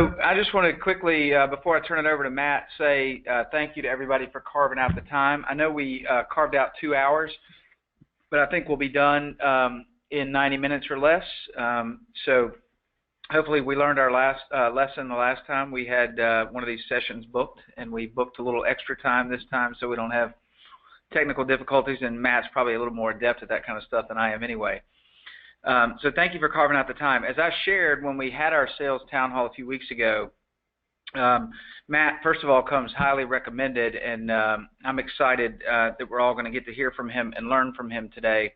So I just want to quickly, before I turn it over to Matt, say thank you to everybody for carving out the time. I know we carved out 2 hours, but I think we'll be done in 90 minutes or less. So hopefully we learned our last lesson the last time. We had one of these sessions booked, and we booked a little extra time this time so we don't have technical difficulties, and Matt's probably a little more adept at that kind of stuff than I am anyway. So thank you for carving out the time. As I shared when we had our sales town hall a few weeks ago, Matt, first of all, comes highly recommended, and I'm excited that we're all going to get to hear from him and learn from him today.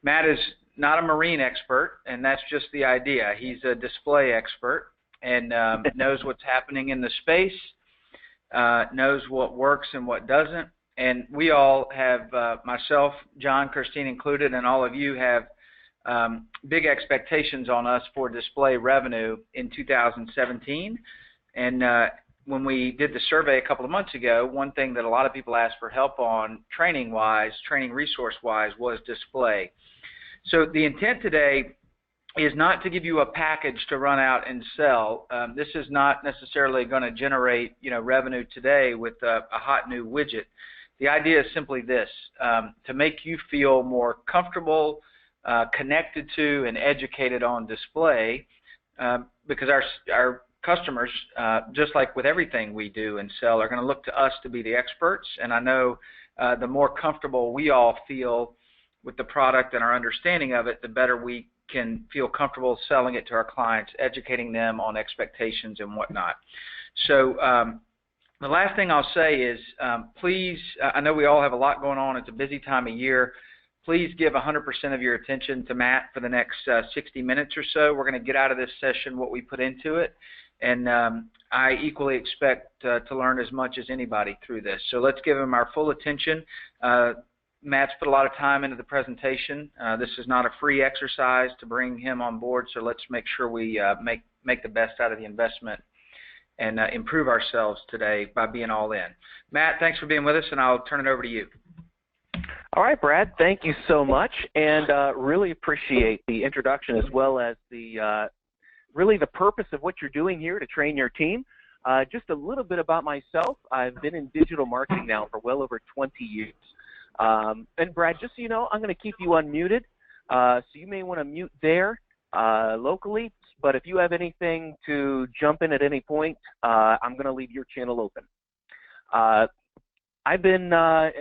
Matt is not a marine expert, and that's just the idea. He's a display expert and knows what's happening in the space, knows what works and what doesn't, and we all have, myself, John, Christine included, and all of you have big expectations on us for display revenue in 2017. And when we did the survey a couple of months ago, one thing that a lot of people asked for help on training-wise, training resource-wise, was display. So the intent today is not to give you a package to run out and sell. This is not necessarily going to generate, revenue today with a hot new widget. The idea is simply this, to make you feel more comfortable, connected to, and educated on display, because our customers, just like with everything we do and sell, are going to look to us to be the experts. And I know the more comfortable we all feel with the product and our understanding of it, the better we can feel comfortable selling it to our clients, educating them on expectations and whatnot. So the last thing I'll say is, please, I know we all have a lot going on. It's a busy time of year. Please give 100% of your attention to Matt for the next 60 minutes or so. We're going to get out of this session what we put into it, and I equally expect to learn as much as anybody through this. So let's give him our full attention. Matt's put a lot of time into the presentation. This is not a free exercise to bring him on board, so let's make sure we make the best out of the investment and improve ourselves today by being all in. Matt, thanks for being with us, and I'll turn it over to you. All right, Brad, thank you so much, and really appreciate the introduction as well as the really the purpose of what you're doing here to train your team. Just a little bit about myself. I've been in digital marketing now for well over 20 years. And Brad, just so you know, I'm going to keep you unmuted, so you may want to mute there locally, but if you have anything to jump in at any point, I'm going to leave your channel open. I've been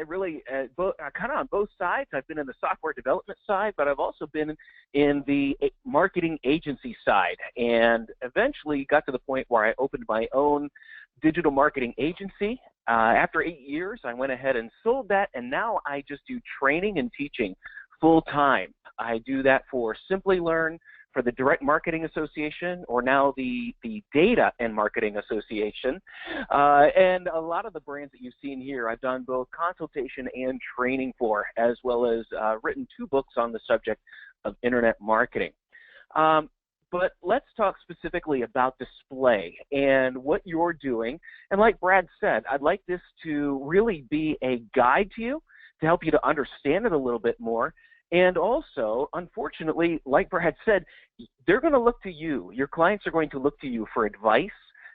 really kind of on both sides. I've been in the software development side, but I've also been in the marketing agency side, and eventually got to the point where I opened my own digital marketing agency. After 8 years, I went ahead and sold that, and now I just do training and teaching full time. I do that for Simplilearn, for the Direct Marketing Association, or now the Data and Marketing Association. And a lot of the brands that you've seen here, I've done both consultation and training for, as well as written 2 books on the subject of internet marketing. But let's talk specifically about display and what you're doing. And like Brad said, I'd like this to really be a guide to you to help you to understand it a little bit more. And also, unfortunately, like Brad said, they're going to look to you. Your clients are going to look to you for advice.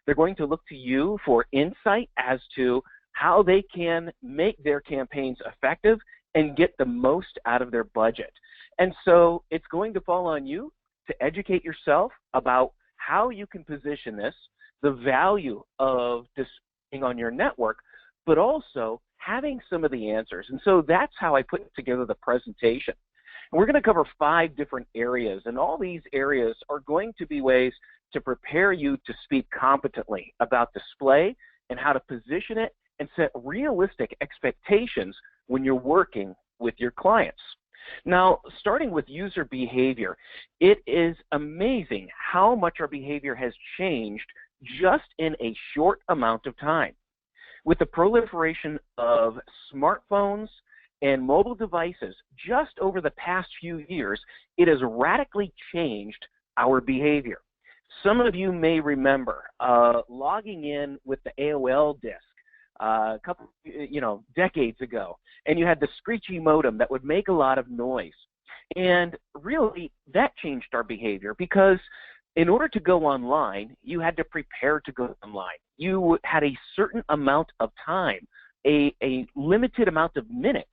They're going to look to you for insight as to how they can make their campaigns effective and get the most out of their budget. And so it's going to fall on you to educate yourself about how you can position this, the value of displaying on your network, but also having some of the answers. And so that's how I put together the presentation. And we're going to cover 5 different areas, and all these areas are going to be ways to prepare you to speak competently about display and how to position it and set realistic expectations when you're working with your clients. Now, starting with user behavior, it is amazing how much our behavior has changed just in a short amount of time. With the proliferation of smartphones and mobile devices just over the past few years, it has radically changed our behavior. Some of you may remember logging in with the AOL disk a couple, decades ago, and you had the screechy modem that would make a lot of noise. And really, that changed our behavior because In order to go online, you had to prepare to go online. You had a certain amount of time, a limited amount of minutes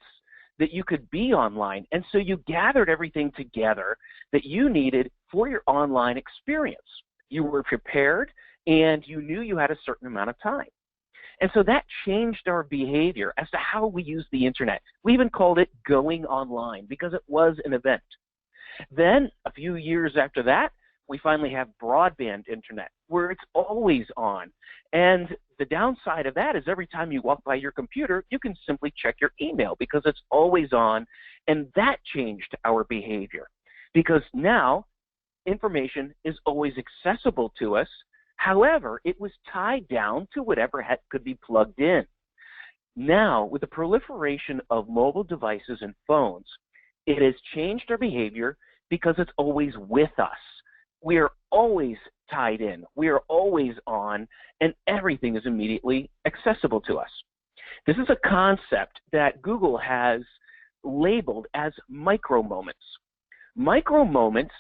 that you could be online. And so you gathered everything together that you needed for your online experience. You were prepared and you knew you had a certain amount of time. And so that changed our behavior as to how we use the internet. We even called it going online because it was an event. Then a few years after that, we finally have broadband internet where it's always on. And the downside of that is every time you walk by your computer, you can simply check your email because it's always on. And that changed our behavior because now information is always accessible to us. However, it was tied down to whatever could be plugged in. Now, with the proliferation of mobile devices and phones, it has changed our behavior because it's always with us. We are always tied in. We are always on, and everything is immediately accessible to us. This is a concept that Google has labeled as micro moments. Micro moments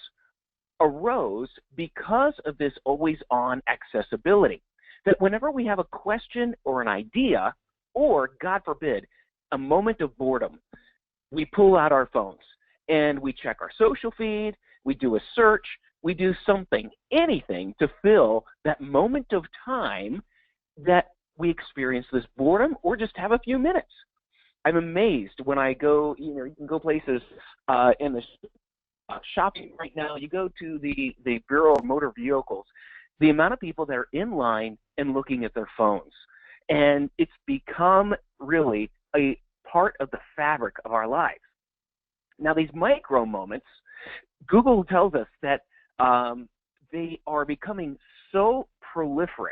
arose because of this always-on accessibility, that whenever we have a question or an idea, or, God forbid, a moment of boredom, we pull out our phones and we check our social feed, we do a search, we do something, anything to fill that moment of time that we experience this boredom or just have a few minutes. I'm amazed when I go, you can go places in the shopping right now, you go to the Bureau of Motor Vehicles, the amount of people that are in line and looking at their phones. And it's become really a part of the fabric of our lives. Now, these micro moments, Google tells us that they are becoming so proliferate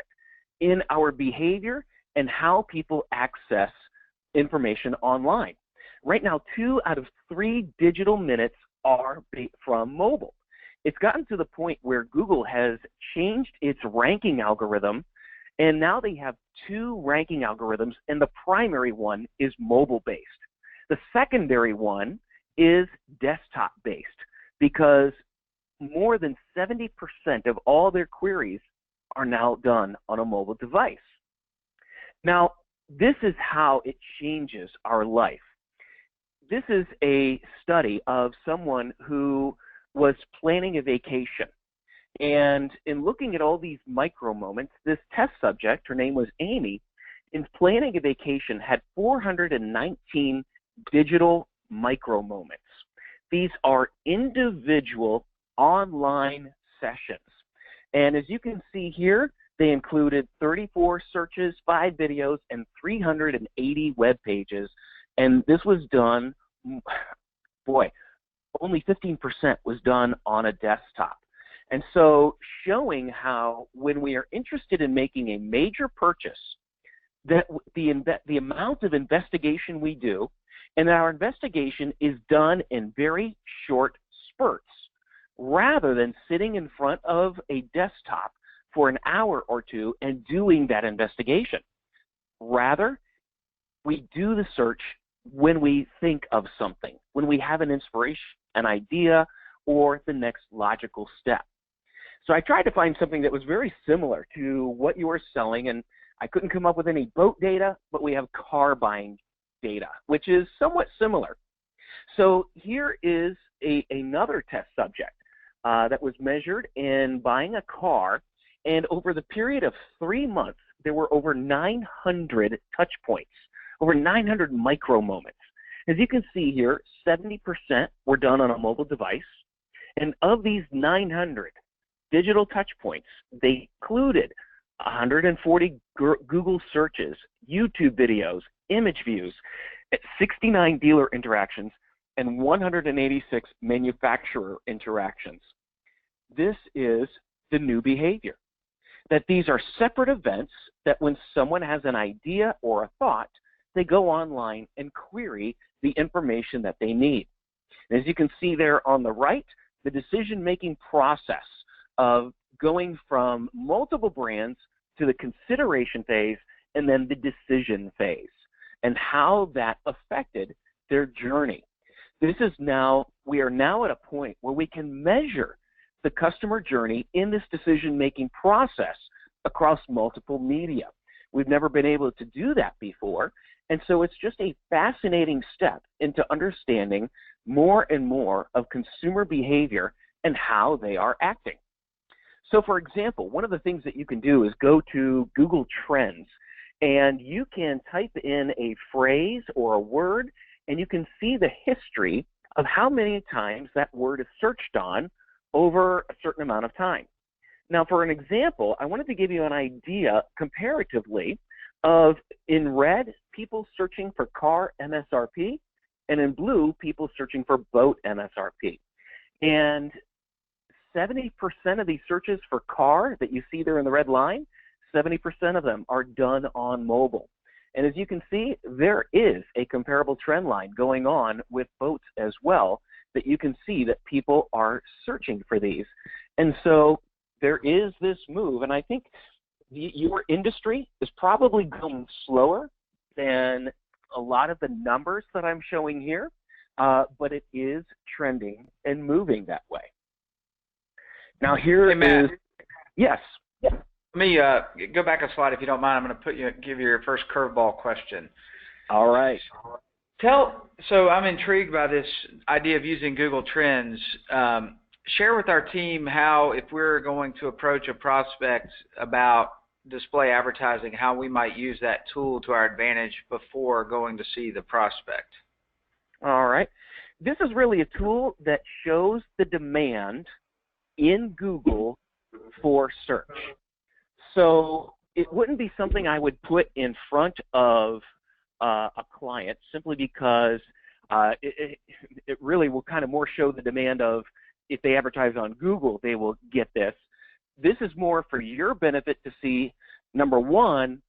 in our behavior and how people access information online. Right now, 2 out of 3 digital minutes are from mobile. It's gotten to the point where Google has changed its ranking algorithm, and now they have 2 ranking algorithms, and the primary one is mobile-based. The secondary one is desktop-based because more than 70% of all their queries are now done on a mobile device. Now, this is how it changes our life. This is a study of someone who was planning a vacation. And in looking at all these micro moments, this test subject, her name was Amy, in planning a vacation had 419 digital micro moments. These are individual online sessions. And as you can see here, they included 34 searches, 5 videos, and 380 web pages. And this was done, boy, only 15% was done on a desktop. And so showing how when we are interested in making a major purchase, that the amount of investigation we do, and our investigation is done in very short spurts, rather than sitting in front of a desktop for an hour or two and doing that investigation. Rather, we do the search when we think of something, when we have an inspiration, an idea, or the next logical step. So I tried to find something that was very similar to what you were selling, and I couldn't come up with any boat data, but we have car buying data, which is somewhat similar. So here is another test subject that was measured in buying a car, and over the period of 3 months, there were over 900 touch points, over 900 micro moments. As you can see here, 70% were done on a mobile device, and of these 900 digital touch points, they included 140 Google searches, YouTube videos, image views, 69 dealer interactions, and 186 manufacturer interactions. This is the new behavior, that these are separate events that when someone has an idea or a thought, they go online and query the information that they need. And as you can see there on the right, the decision-making process of going from multiple brands to the consideration phase and then the decision phase, and how that affected their journey. We are now at a point where we can measure the customer journey in this decision-making process across multiple media. We've never been able to do that before, and so it's just a fascinating step into understanding more and more of consumer behavior and how they are acting. So for example, one of the things that you can do is go to Google Trends, and you can type in a phrase or a word, and you can see the history of how many times that word is searched on over a certain amount of time. Now, for an example, I wanted to give you an idea comparatively of, in red, people searching for car MSRP, and in blue, people searching for boat MSRP. And 70% of these searches for car that you see there in the red line, 70% of them are done on mobile. And as you can see, there is a comparable trend line going on with boats as well, that you can see that people are searching for these. And so there is this move, and I think your industry is probably going slower than a lot of the numbers that I'm showing here, but it is trending and moving that way. Now here is, yes. Let me go back a slide if you don't mind. I'm going to give you your first curveball question. All right. So I'm intrigued by this idea of using Google Trends. Share with our team how, if we're going to approach a prospect about display advertising, how we might use that tool to our advantage before going to see the prospect. All right. This is really a tool that shows the demand in Google for search. So it wouldn't be something I would put in front of a client, simply because it really will kind of more show the demand of, if they advertise on Google, they will get this. This is more for your benefit to see, number one,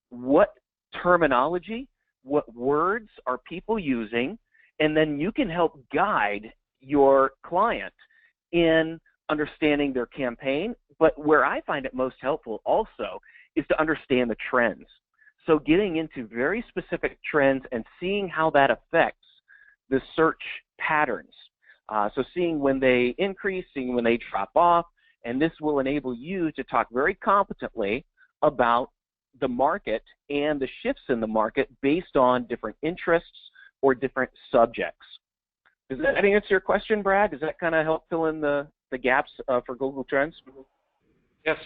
what terminology, what words are people using, and then you can help guide your client in understanding their campaign. But where I find it most helpful also is to understand the trends. So getting into very specific trends and seeing how that affects the search patterns. So seeing when they increase, seeing when they drop off, and this will enable you to talk very competently about the market and the shifts in the market based on different interests or different subjects. Does that answer your question, Brad? Does that kind of help fill in the gaps for Google Trends? Yes.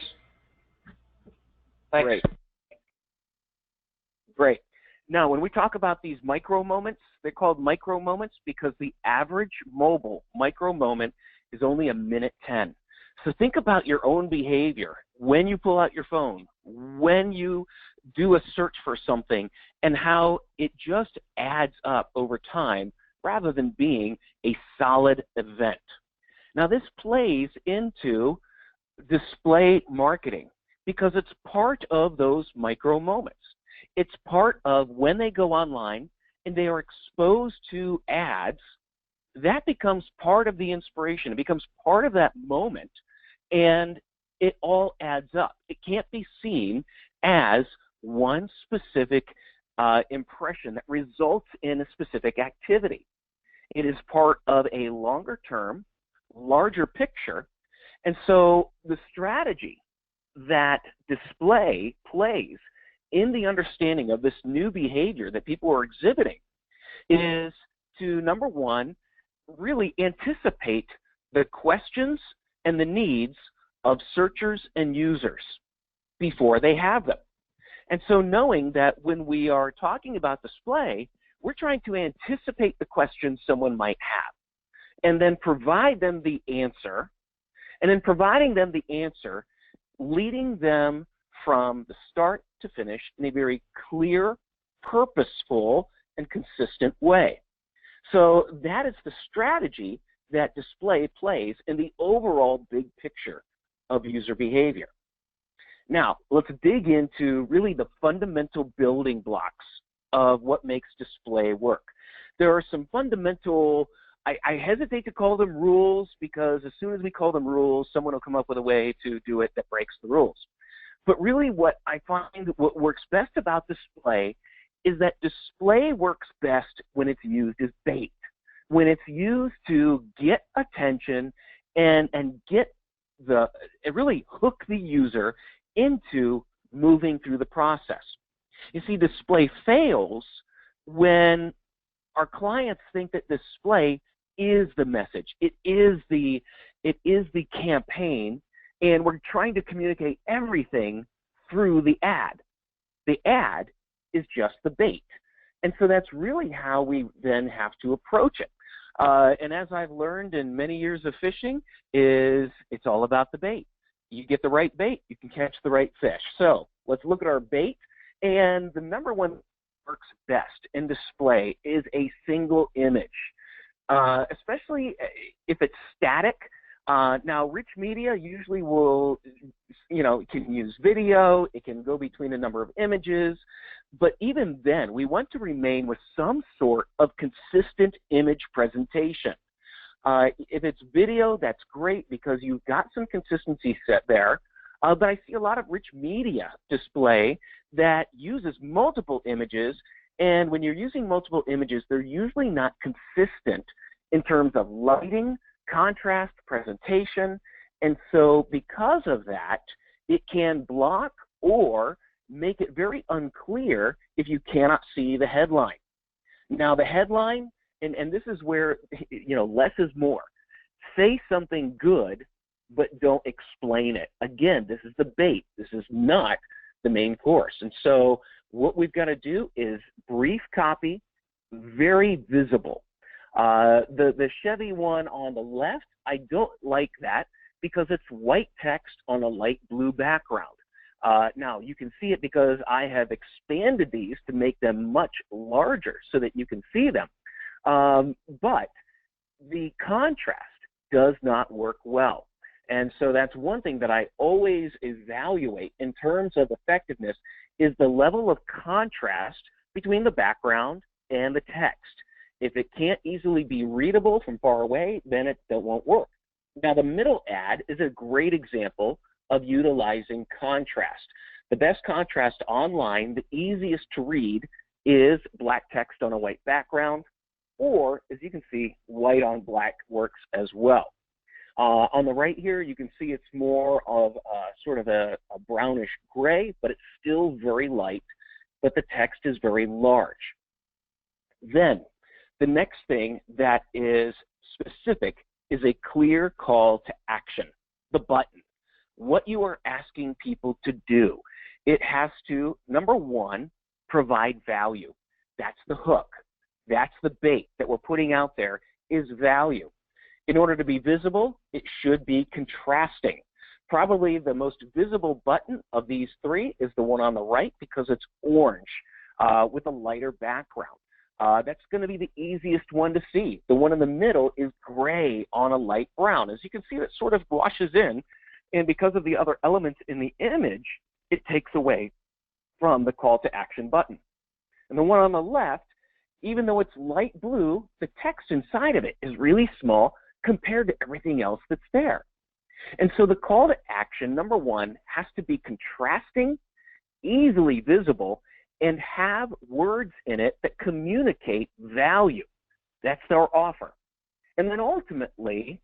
Thanks. Great. Great. Now, when we talk about these micro moments, they're called micro moments because the average mobile micro moment is only 1:10. So think about your own behavior when you pull out your phone, when you do a search for something, and how it just adds up over time rather than being a solid event. Now, this plays into display marketing because it's part of those micro moments. It's part of when they go online and they are exposed to ads, that becomes part of the inspiration. It becomes part of that moment, and it all adds up. It can't be seen as one specific impression that results in a specific activity. It is part of a longer term, larger picture, and so the strategy that display plays in the understanding of this new behavior that people are exhibiting is to, number one, really anticipate the questions and the needs of searchers and users before they have them. And so knowing that when we are talking about display, we're trying to anticipate the questions someone might have and then provide them the answer, and then providing them the answer, leading them from the start to finish in a very clear, purposeful, and consistent way. So that is the strategy that display plays in the overall big picture of user behavior. Now, let's dig into really the fundamental building blocks of what makes display work. There are some fundamental, I hesitate to call them rules because as soon as we call them rules, someone will come up with a way to do it that breaks the rules. But really what I find what works best about display is that display works best when it's used as bait, when it's used to get attention and get really hook the user into moving through the process. You see, display fails when our clients think that display is the message. It is the campaign, and we're trying to communicate everything through the ad. The ad is just the bait. And so that's really how we then have to approach it. And as I've learned in many years of fishing, is it's all about the bait. You get the right bait, you can catch the right fish. So let's look at our bait. And the number one that works best in display is a single image, especially if it's static. Now, rich media usually will, it can use video, it can go between a number of images, but even then, we want to remain with some sort of consistent image presentation. If it's video, that's great because you've got some consistency set there, but I see a lot of rich media display that uses multiple images, and when you're using multiple images, they're usually not consistent in terms of lighting, contrast, presentation, and so because of that, it can block or make it very unclear if you cannot see the headline. Now the headline, and this is where, less is more. Say something good, but don't explain it. Again, this is the bait. This is not the main course. And so what we've got to do is brief copy, very visible. The Chevy one on the left, I don't like that because it's white text on a light blue background. Now, you can see it because I have expanded these to make them much larger so that you can see them. But the contrast does not work well. And so that's one thing that I always evaluate in terms of effectiveness is the level of contrast between the background and the text. If it can't easily be readable from far away, then it won't work. Now, the middle ad is a great example of utilizing contrast. The best contrast online, the easiest to read, is black text on a white background, or, as you can see, white on black works as well. On the right here, you can see it's more of sort of a brownish gray, but it's still very light, but the text is very large. Then, the next thing that is specific is a clear call to action, the button. What you are asking people to do. It has to, number one, provide value. That's the hook. That's the bait that we're putting out there is value. In order to be visible, it should be contrasting. Probably the most visible button of these three is the one on the right because it's orange with a lighter background. That's going to be the easiest one to see. The one in the middle is gray on a light brown. As you can see, it sort of washes in, and because of the other elements in the image, it takes away from the call to action button. And the one on the left, even though it's light blue, the text inside of it is really small compared to everything else that's there. And so the call to action, number one, has to be contrasting, easily visible, and have words in it that communicate value. That's their offer. And then ultimately,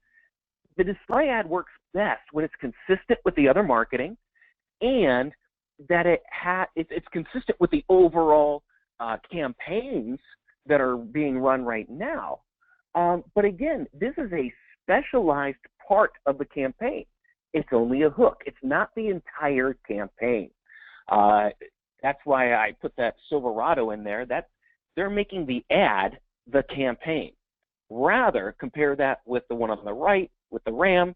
the display ad works best when it's consistent with the other marketing and that it's consistent with the overall campaigns that are being run right now. But again, this is a specialized part of the campaign. It's only a hook. It's not the entire campaign. That's why I put that Silverado in there. They're making the ad the campaign. Rather, compare that with the one on the right, with the Ram.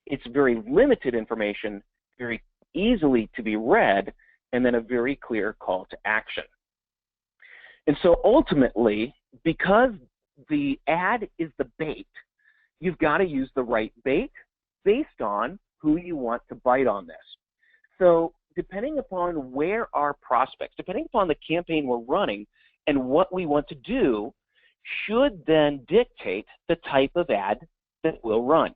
It's very limited information, very easily to be read, and then a very clear call to action. And so ultimately, because the ad is the bait, you've got to use the right bait based on who you want to bite on this. So depending upon where our prospects, depending upon the campaign we're running and what we want to do, should then dictate the type of ad that we'll run.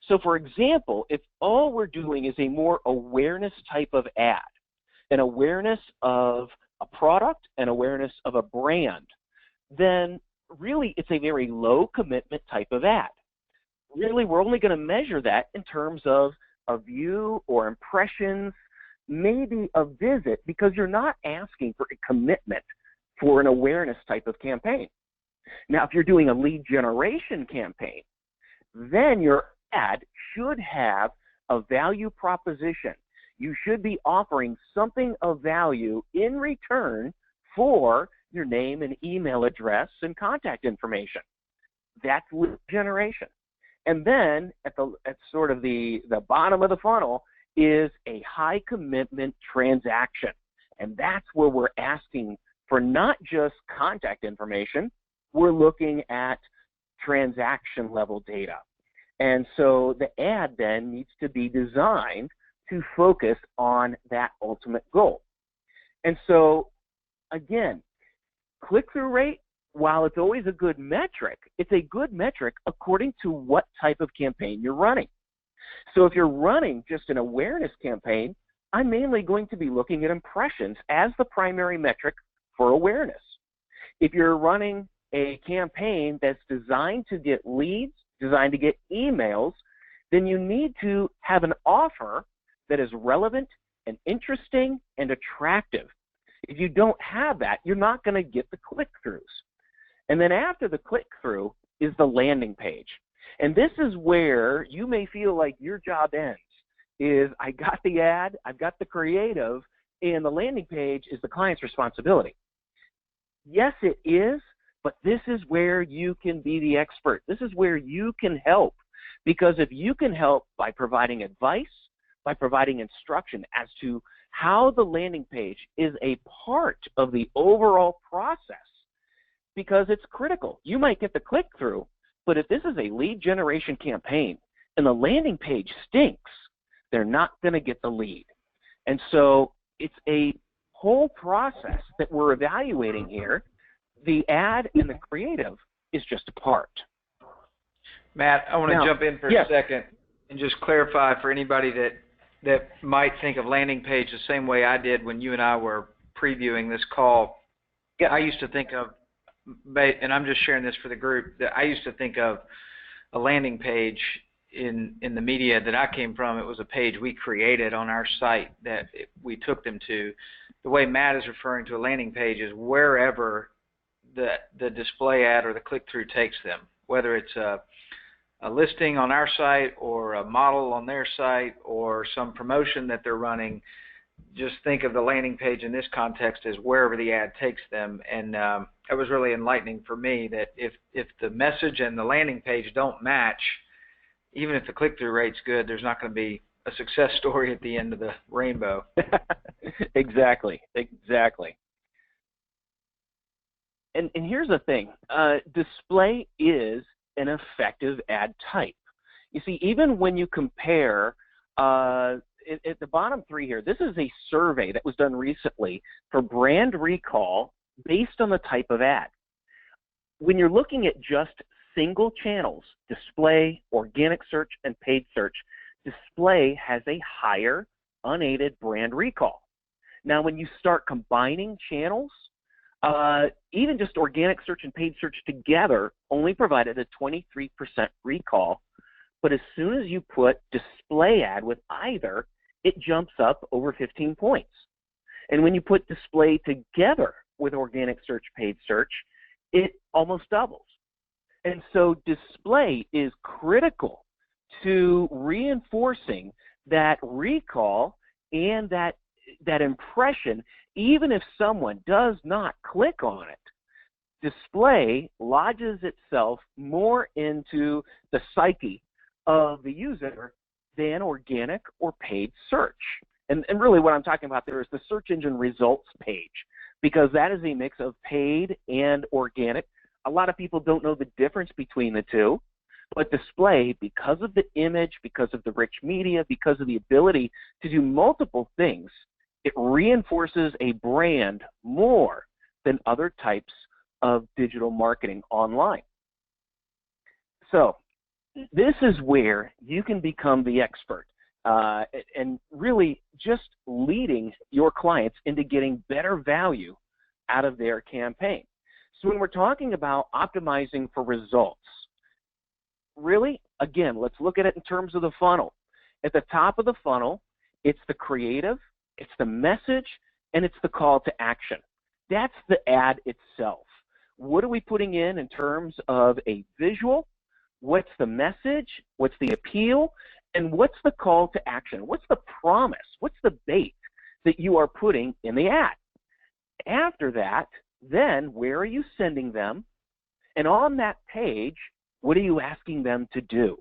So for example, if all we're doing is a more awareness type of ad, an awareness of a product, an awareness of a brand, then really it's a very low commitment type of ad. really we're only going to measure that in terms of a view or impressions, maybe a visit, because you're not asking for a commitment for an awareness type of campaign. Now, if you're doing a lead generation campaign, then your ad should have a value proposition. You should be offering something of value in return for your name and email address and contact information. That's lead generation. And then at sort of the bottom of the funnel is a high commitment transaction. And that's where we're asking for not just contact information, we're looking at transaction level data. And so the ad then needs to be designed to focus on that ultimate goal. And so again, click-through rate, while it's always a good metric, it's a good metric according to what type of campaign you're running. So if you're running just an awareness campaign, I'm mainly going to be looking at impressions as the primary metric for awareness. If you're running a campaign that's designed to get leads, designed to get emails, then you need to have an offer that is relevant and interesting and attractive. If you don't have that, you're not going to get the click-throughs. And then after the click-through is the landing page. And this is where you may feel like your job ends, is I got the ad, I've got the creative, and the landing page is the client's responsibility. Yes, it is, but this is where you can be the expert. This is where you can help. Because if you can help by providing advice, by providing instruction as to how the landing page is a part of the overall process, because it's critical. You might get the click-through, but if this is a lead generation campaign and the landing page stinks, they're not going to get the lead. And so it's a whole process that we're evaluating here. The ad and the creative is just a part. Matt, I want to jump in for a second and just clarify for anybody that might think of landing page the same way I did when you and I were previewing this call. Yeah. I used to think of, and I'm just sharing this for the group, that I used to think of a landing page in the media that I came from. It was a page we created on our site that we took them to. The way Matt is referring to a landing page is wherever the display ad or the click-through takes them, whether it's a listing on our site or a model on their site or some promotion that they're running. Just think of the landing page in this context as wherever the ad takes them. And it was really enlightening for me that if the message and the landing page don't match, even if the click-through rate's good, there's not going to be a success story at the end of the rainbow. Exactly. And here's the thing. Display is an effective ad type. You see, even when you compare at the bottom three here, this is a survey that was done recently for brand recall based on the type of ad. When you're looking at just single channels, display, organic search, and paid search, display has a higher unaided brand recall. Now, when you start combining channels, even just organic search and paid search together only provided a 23% recall. But as soon as you put display ad with either, it jumps up over 15 points. And when you put display together with organic search, paid search, it almost doubles. And so display is critical to reinforcing that recall and that impression, even if someone does not click on it. Display lodges itself more into the psyche of the user than organic or paid search. And really what I'm talking about there is the search engine results page, because that is a mix of paid and organic. A lot of people don't know the difference between the two, but display, because of the image, because of the rich media, because of the ability to do multiple things, it reinforces a brand more than other types of digital marketing online. So this is where you can become the expert and really just leading your clients into getting better value out of their campaign. So when we're talking about optimizing for results, really again, let's look at it in terms of the funnel. At the top of the funnel, it's the creative, it's the message, and it's the call to action. That's the ad itself. What are we putting in terms of a visual? What's the message? What's the appeal? And what's the call to action? What's the promise? What's the bait that you are putting in the ad? After that, then where are you sending them? And on that page, what are you asking them to do?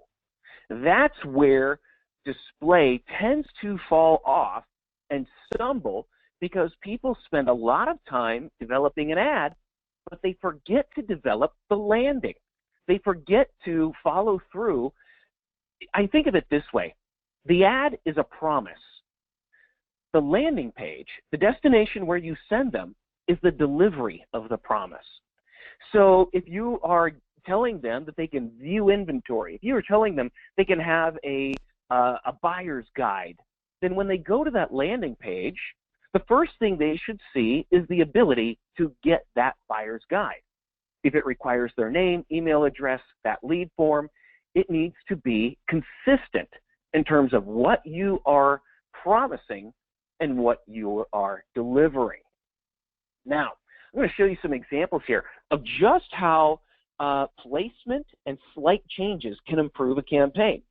That's where display tends to fall off and stumble, because people spend a lot of time developing an ad, but they forget to develop the landing. They forget to follow through. I think of it this way. The ad is a promise. The landing page, the destination where you send them, is the delivery of the promise. So if you are telling them that they can view inventory, if you are telling them they can have a buyer's guide, then when they go to that landing page, the first thing they should see is the ability to get that buyer's guide. If it requires their name, email address, that lead form, it needs to be consistent in terms of what you are promising and what you are delivering. Now, I'm going to show you some examples here of just how placement and slight changes can improve a campaign.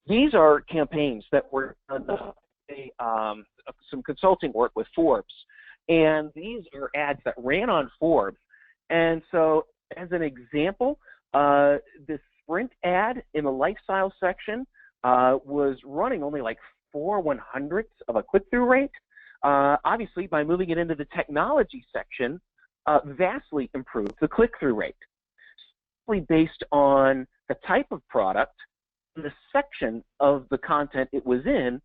These are campaigns that were some consulting work with Forbes, and these are ads that ran on Forbes. And so, as an example, this Sprint ad in the lifestyle section was running only like 4/100ths of a click-through rate. Obviously, by moving it into the technology section, vastly improved the click-through rate. Simply based on the type of product, the section of the content it was in,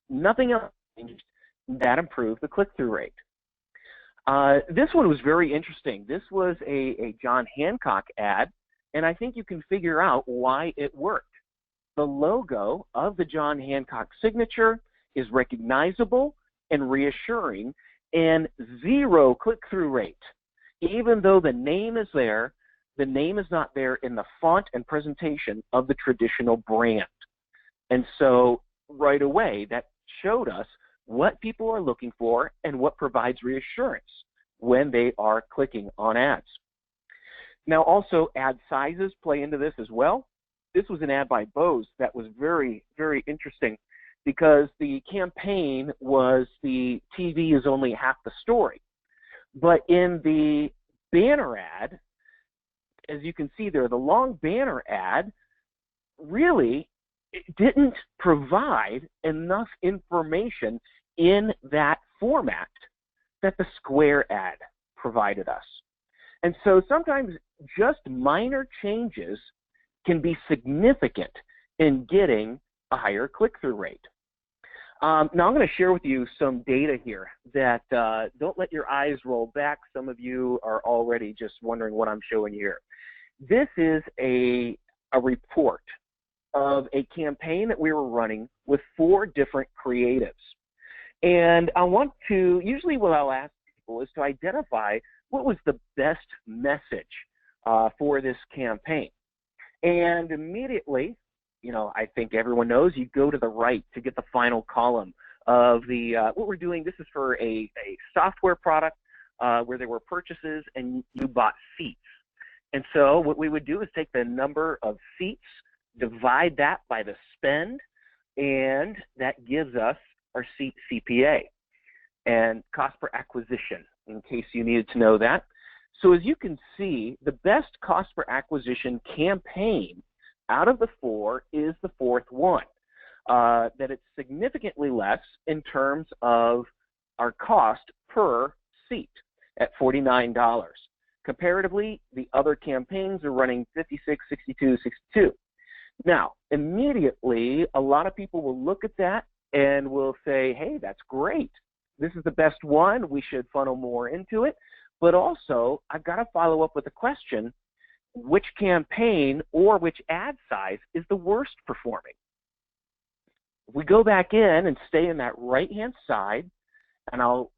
nothing else changed. That improved the click-through rate. This one was very interesting. This was a John Hancock ad, and I think you can figure out why it worked. The logo of the John Hancock signature is recognizable and reassuring, and zero click-through rate. Even though the name is there, the name is not there in the font and presentation of the traditional brand. And so right away, that showed us what people are looking for and what provides reassurance when they are clicking on ads. Now also, ad sizes play into this as well. This was an ad by Bose that was very, very interesting, because the campaign was the TV is only half the story. But in the banner ad, as you can see there, the long banner ad really didn't provide enough information in that format that the square ad provided us. And so sometimes just minor changes can be significant in getting a higher click-through rate. Now I'm going to share with you some data here that don't let your eyes roll back. Some of you are already just wondering what I'm showing you here. This is a report of a campaign that we were running with 4 different creatives. And I want to, usually what I'll ask people is to identify what was the best message for this campaign. And immediately, you know, I think everyone knows, you go to the right to get the final column of the, what we're doing. This is for a software product where there were purchases and you bought seats. And so what we would do is take the number of seats, divide that by the spend, and that gives us our seat CPA and cost per acquisition, in case you needed to know that. So as you can see, the best cost per acquisition campaign out of the 4 is the 4th one, that it's significantly less in terms of our cost per seat at $49. Comparatively, the other campaigns are running $56, $62, $62. Now, immediately, a lot of people will look at that and will say, hey, that's great. This is the best one. We should funnel more into it. But also, I've got to follow up with a question, which campaign or which ad size is the worst performing? If we go back in and stay in that right-hand side, and I'll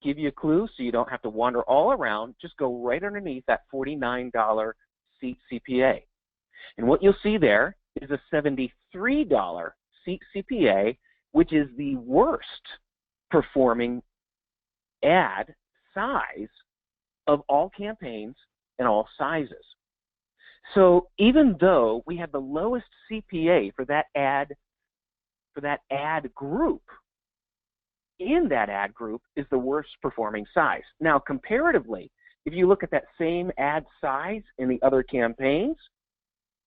give you a clue so you don't have to wander all around, just go right underneath that $49 seat CPA. And what you'll see there is a $73 CPA, which is the worst performing ad size of all campaigns and all sizes. So even though we have the lowest CPA for that ad group, in that ad group is the worst performing size. Now, comparatively, if you look at that same ad size in the other campaigns,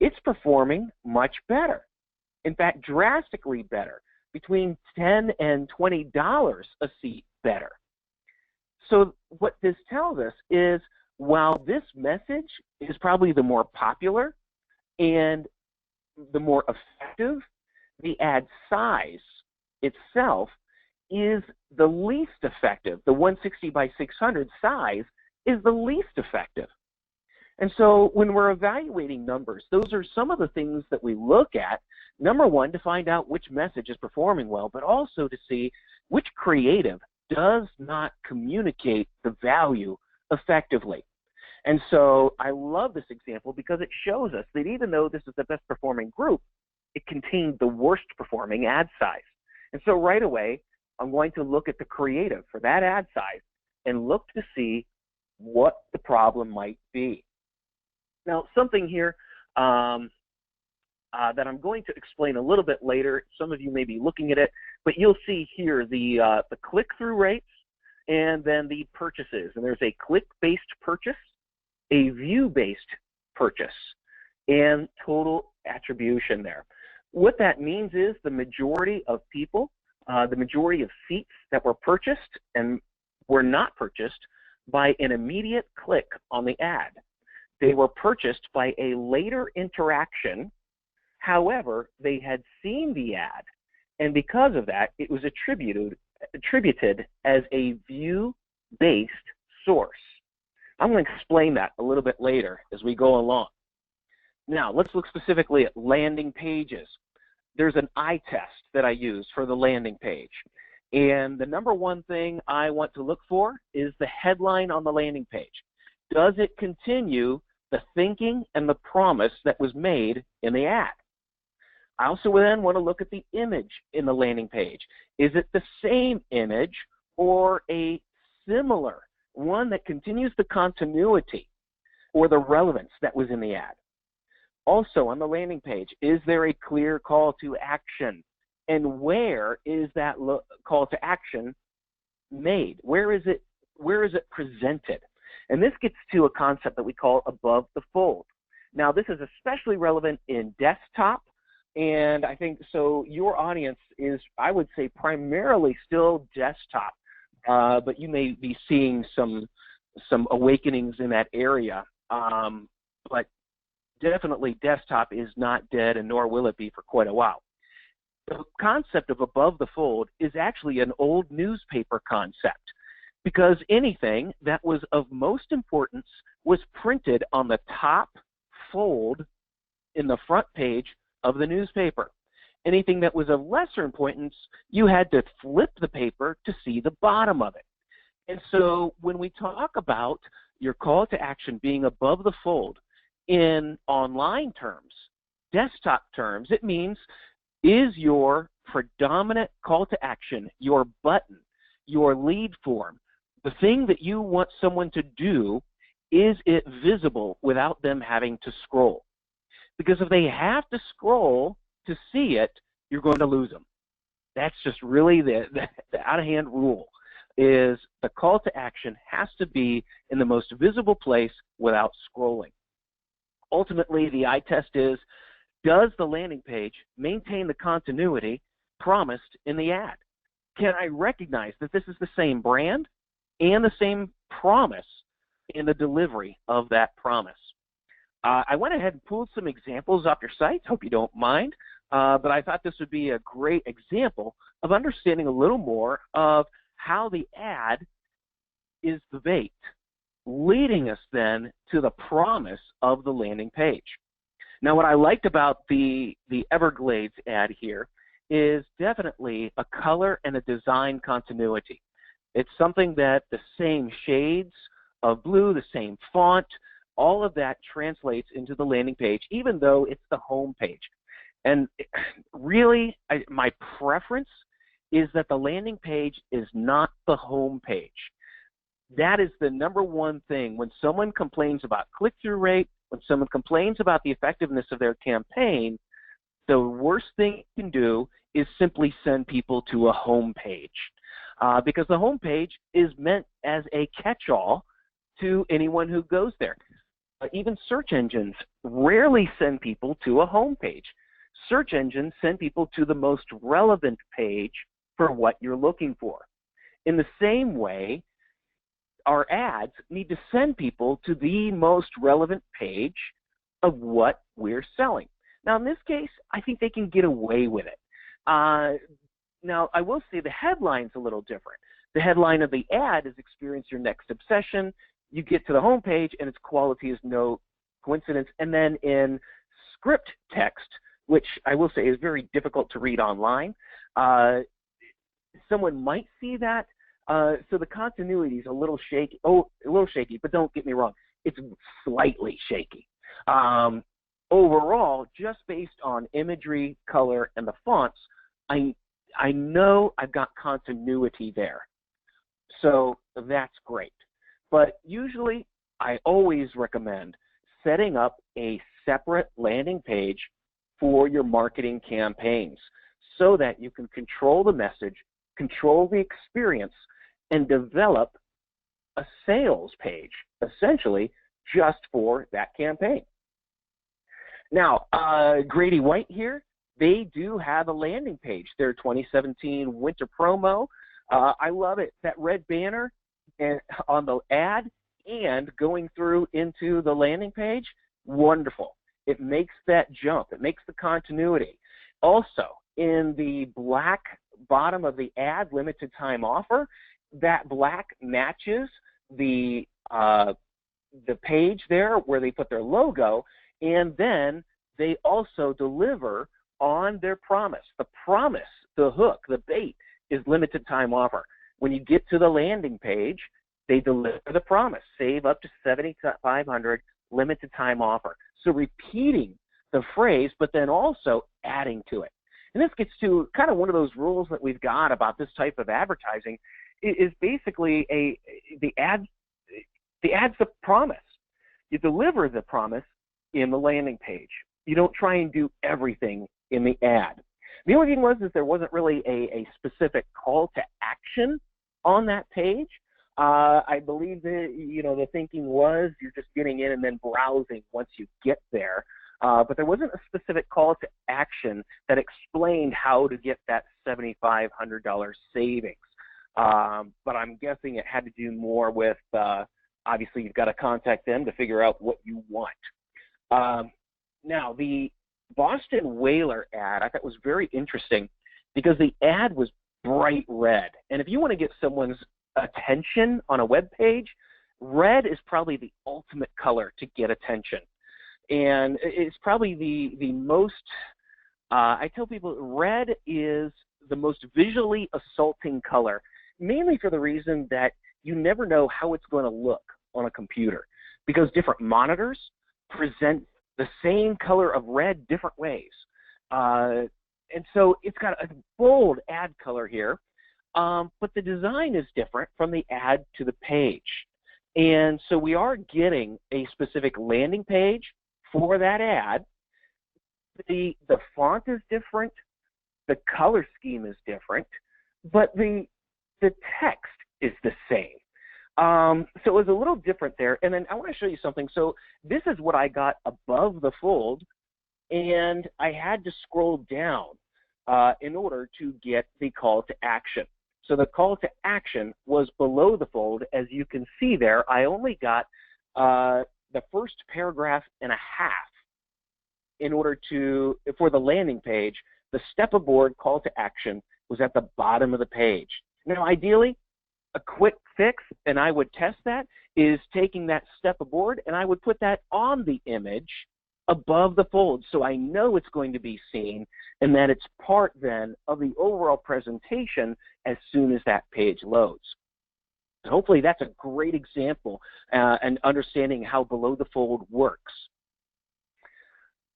it's performing much better. In fact, drastically better, between $10 and $20 a seat better. So what this tells us is, while this message is probably the more popular and the more effective, the ad size itself is the least effective. The 160 by 600 size is the least effective. And so when we're evaluating numbers, those are some of the things that we look at. Number one, to find out which message is performing well, but also to see which creative does not communicate the value effectively. And so I love this example because it shows us that even though this is the best performing group, it contained the worst performing ad size. And so right away, I'm going to look at the creative for that ad size and look to see what the problem might be. Now, something here that I'm going to explain a little bit later. Some of you may be looking at it, but you'll see here the click-through rates and then the purchases. And there's a click-based purchase, a view-based purchase, and total attribution there. What that means is the majority of people, the majority of seats that were purchased and were not purchased by an immediate click on the ad. They were purchased by a later interaction. However, they had seen the ad, and because of that, it was attributed as a view-based source. I'm going to explain that a little bit later as we go along. Now, let's look specifically at landing pages. There's an eye test that I use for the landing page. And the number one thing I want to look for is the headline on the landing page. Does it continue the thinking and the promise that was made in the ad? I also then want to look at the image in the landing page. Is it the same image or a similar one that continues the continuity or the relevance that was in the ad? Also on the landing page, is there a clear call to action? And where is that call to action made? Where is it presented? And this gets to a concept that we call above the fold. Now, this is especially relevant in desktop, and I think so your audience is, I would say, primarily still desktop, but you may be seeing some awakenings in that area. But definitely desktop is not dead, and nor will it be for quite a while. The concept of above the fold is actually an old newspaper concept, because anything that was of most importance was printed on the top fold in the front page of the newspaper. Anything that was of lesser importance, you had to flip the paper to see the bottom of it. And so when we talk about your call to action being above the fold in online terms, desktop terms, it means, is your predominant call to action, your button, your lead form, the thing that you want someone to do, is it visible without them having to scroll? Because if they have to scroll to see it, you're going to lose them. That's just really the out-of-hand rule, is the call to action has to be in the most visible place without scrolling. Ultimately, the eye test is, does the landing page maintain the continuity promised in the ad? Can I recognize that this is the same brand and the same promise in the delivery of that promise? I went ahead and pulled some examples off your site. Hope you don't mind. But I thought this would be a great example of understanding a little more of how the ad is the bait, leading us then to the promise of the landing page. Now, what I liked about the Everglades ad here is definitely a color and a design continuity. It's something that the same shades of blue, the same font, all of that translates into the landing page, even though it's the home page. And really, my preference is that the landing page is not the home page. That is the number one thing. When someone complains about click-through rate, when someone complains about the effectiveness of their campaign, the worst thing you can do is simply send people to a home page, because the home page is meant as a catch-all to anyone who goes there. Even search engines rarely send people to a home page. Search engines send people to the most relevant page for what you're looking for. In the same way, our ads need to send people to the most relevant page of what we're selling. Now, in this case, I think they can get away with it. Now, I will say the headline's a little different. The headline of the ad is "Experience Your Next Obsession." You get to the home page, and its quality is no coincidence. And then in script text, which I will say is very difficult to read online, someone might see that. So the continuity is a little shaky. But don't get me wrong, it's slightly shaky. Overall, just based on imagery, color, and the fonts, I know I've got continuity there. So that's great. But usually, I always recommend setting up a separate landing page for your marketing campaigns so that you can control the message, control the experience, and develop a sales page, essentially, just for that campaign. Now, Grady White here, they do have a landing page, their 2017 winter promo. I love it. That red banner and on the ad and going through into the landing page, wonderful. It makes that jump. It makes the continuity. Also, in the black bottom of the ad, limited time offer, that black matches the page there where they put their logo, and then they also deliver on their promise. The promise, the hook, the bait is limited time offer. When you get to the landing page, they deliver the promise, save up to $7,500, limited time offer. So repeating the phrase, but then also adding to it. And this gets to kind of one of those rules that we've got about this type of advertising is basically the ad's the promise. You deliver the promise in the landing page. You don't try and do everything in the ad. The only thing was there wasn't really a specific call to action on that page. I believe that, the thinking was you're just getting in and then browsing once you get there. But there wasn't a specific call to action that explained how to get that $7,500 savings. But I'm guessing it had to do more with, obviously, you've got to contact them to figure out what you want. Now, the Boston Whaler ad I thought was very interesting because the ad was bright red. And if you want to get someone's attention on a web page, red is probably the ultimate color to get attention. And it's probably the most, I tell people, red is the most visually assaulting color, mainly for the reason that you never know how it's going to look on a computer because different monitors present the same color of red different ways. And so it's got a bold ad color here, but the design is different from the ad to the page. And so we are getting a specific landing page for that ad. The font is different, the color scheme is different, but the text is the same. So it was a little different there. And then I want to show you something. So this is what I got above the fold, and I had to scroll down in order to get the call to action. So the call to action was below the fold. As you can see there, I only got the first paragraph and a half in order for the landing page. The step aboard call to action was at the bottom of the page. Now, ideally, a quick fix, and I would test that, is taking that step aboard and I would put that on the image above the fold so I know it's going to be seen and that it's part then of the overall presentation as soon as that page loads. Hopefully that's a great example and understanding how below the fold works.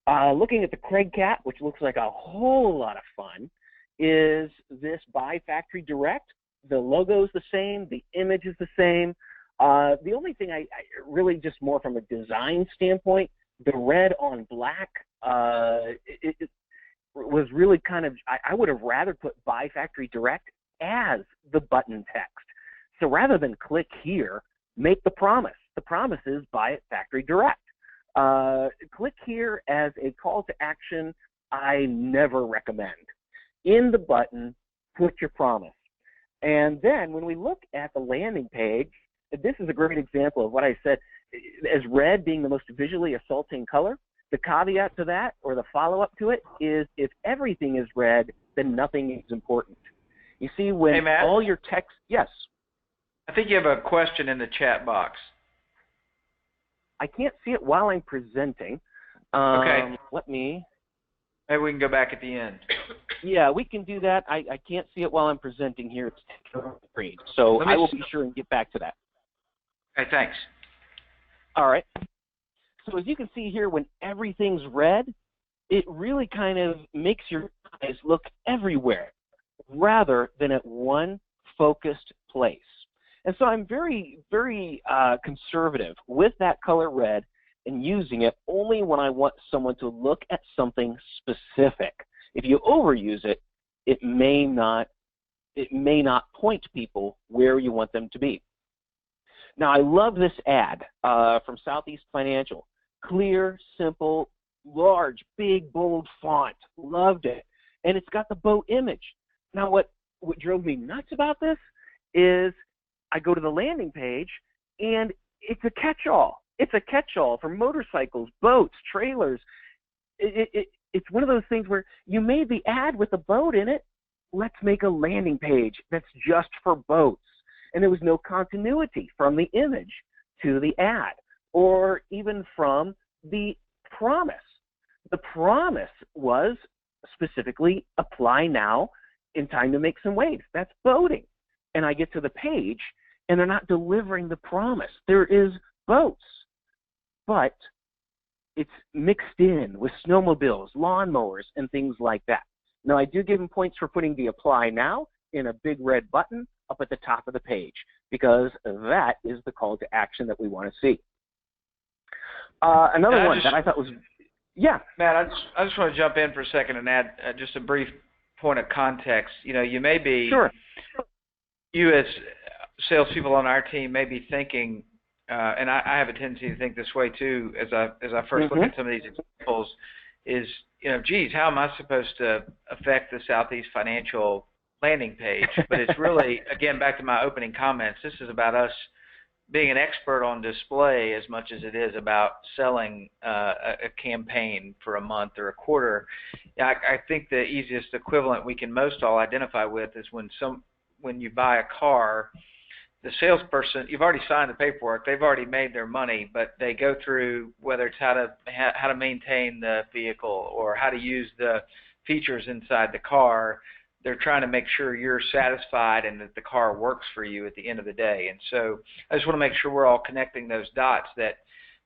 Looking at the Craig Cat, which looks like a whole lot of fun, is this by factory direct. The logo is the same, the image is the same. The only thing I really just more from a design standpoint, the red on black, it was really kind of, I would have rather put by factory direct as the button text. So rather than click here, make the promise. The promise is buy at factory direct. Click here as a call to action, I never recommend. In the button, put your promise. And then when we look at the landing page, this is a great example of what I said, as red being the most visually assaulting color. The caveat to that, or the follow-up to it, is if everything is red, then nothing is important. You see, when all your text, yes? I think you have a question in the chat box. I can't see it while I'm presenting. Okay. Maybe we can go back at the end. Yeah, we can do that. I can't see it while I'm presenting here. It's screen. So I will be sure and get back to that. Okay, thanks. All right. So as you can see here, when everything's red, it really kind of makes your eyes look everywhere rather than at one focused place. And so I'm very, very conservative with that color red and using it only when I want someone to look at something specific. If you overuse it, it may not point people where you want them to be. Now, I love this ad from Southeast Financial. Clear, simple, large, big, bold font. Loved it. And it's got the boat image. Now, what drove me nuts about this is I go to the landing page, and it's a catch-all. It's a catch-all for motorcycles, boats, trailers. It's one of those things where you made the ad with a boat in it. Let's make a landing page that's just for boats. And there was no continuity from the image to the ad, or even from the promise. The promise was specifically apply now in time to make some waves. That's boating. And I get to the page, and they're not delivering the promise. There is boats, but it's mixed in with snowmobiles, lawnmowers, and things like that. Now, I do give them points for putting the apply now in a big red button up at the top of the page, because that is the call to action that we want to see. Another one that I thought was, yeah. Matt, I just want to jump in for a second and add just a brief point of context. You know, you may be, sure. You as salespeople on our team may be thinking, and I have a tendency to think this way too, as I first look at some of these examples, is, you know, geez, how am I supposed to affect the Southeast Financial landing page? But it's really, again, back to my opening comments, this is about us being an expert on display as much as it is about selling a campaign for a month or a quarter. I think the easiest equivalent we can most all identify with is when you buy a car, the salesperson, you've already signed the paperwork, they've already made their money, but they go through whether it's how to maintain the vehicle or how to use the features inside the car. They're trying to make sure you're satisfied and that the car works for you at the end of the day. And so I just want to make sure we're all connecting those dots, that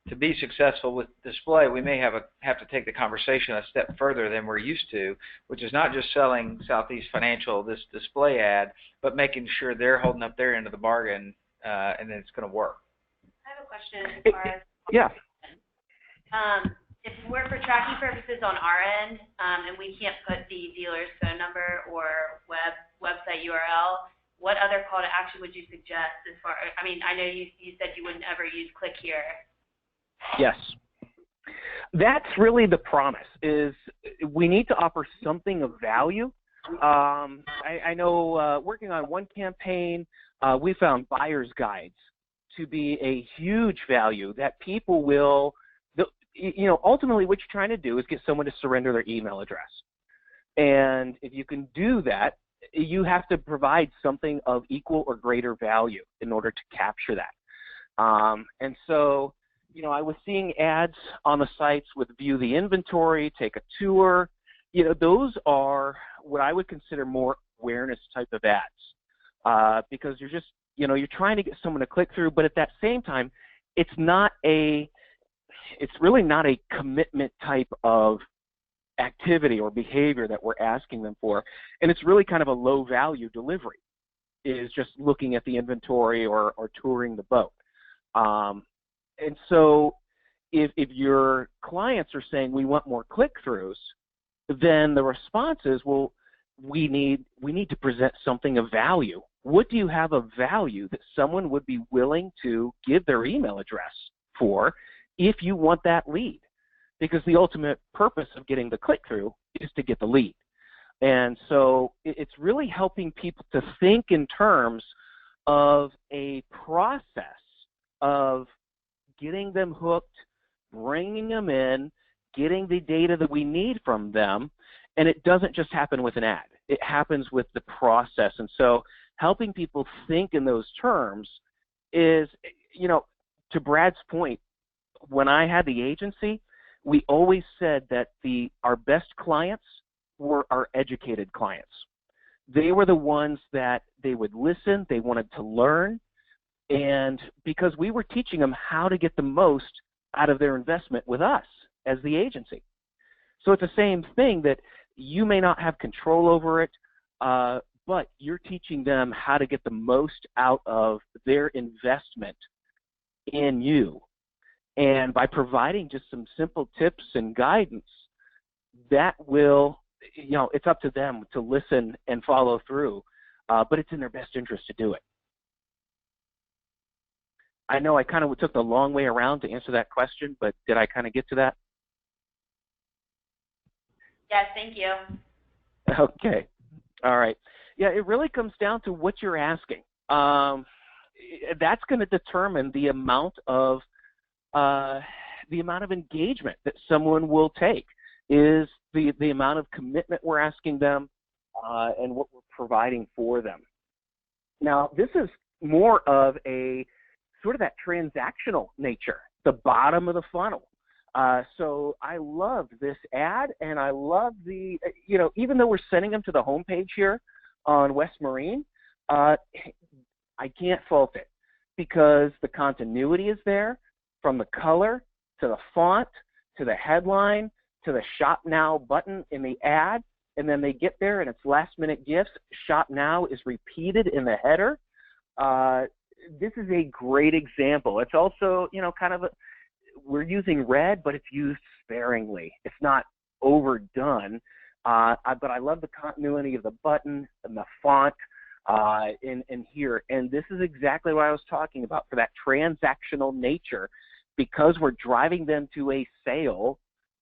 to be successful with display, we may have to take the conversation a step further than we're used to, which is not just selling Southeast Financial this display ad, but making sure they're holding up their end of the bargain, and then it's going to work. I have a question as far as yeah. If we're for tracking purposes on our end, and we can't put the dealer's phone number or website URL, what other call to action would you suggest as far? I mean, I know you said you wouldn't ever use click here. Yes. That's really the promise, is we need to offer something of value. I know working on one campaign, we found buyer's guides to be a huge value that people will, you know, ultimately what you're trying to do is get someone to surrender their email address. And if you can do that, you have to provide something of equal or greater value in order to capture that. And so, you know, I was seeing ads on the sites with view the inventory, take a tour. You know, those are what I would consider more awareness type of ads, because you're just, you know, you're trying to get someone to click through, but at that same time, it's not a it's really not a commitment type of activity or behavior that we're asking them for, and it's really kind of a low value delivery, is just looking at the inventory or touring the boat. And so if your clients are saying we want more click-throughs, then the response is, well, we need to present something of value. What do you have of value that someone would be willing to give their email address for if you want that lead? Because the ultimate purpose of getting the click-through is to get the lead. And so it's really helping people to think in terms of a process of getting them hooked, bringing them in, getting the data that we need from them, and it doesn't just happen with an ad. It happens with the process. And so helping people think in those terms is, you know, to Brad's point, when I had the agency, we always said that our best clients were our educated clients. They were the ones that they would listen, they wanted to learn, and because we were teaching them how to get the most out of their investment with us as the agency. So it's the same thing, that you may not have control over it, but you're teaching them how to get the most out of their investment in you. And by providing just some simple tips and guidance, that will, you know, it's up to them to listen and follow through, but it's in their best interest to do it. I know I kind of took the long way around to answer that question, but did I kind of get to that? Yes, thank you. Okay. All right. Yeah, it really comes down to what you're asking. That's going to determine the amount of engagement that someone will take, is the amount of commitment we're asking them and what we're providing for them. Now, this is more of a sort of that transactional nature, the bottom of the funnel. So I love this ad, and I love the, you know, even though we're sending them to the homepage here on West Marine, I can't fault it, because the continuity is there, from the color to the font to the headline to the Shop Now button in the ad, and then they get there and it's last minute gifts. Shop Now is repeated in the header. This is a great example. It's also, you know, kind of we're using red, but it's used sparingly. It's not overdone, but I love the continuity of the button and the font in here. And this is exactly what I was talking about for that transactional nature. Because we're driving them to a sale,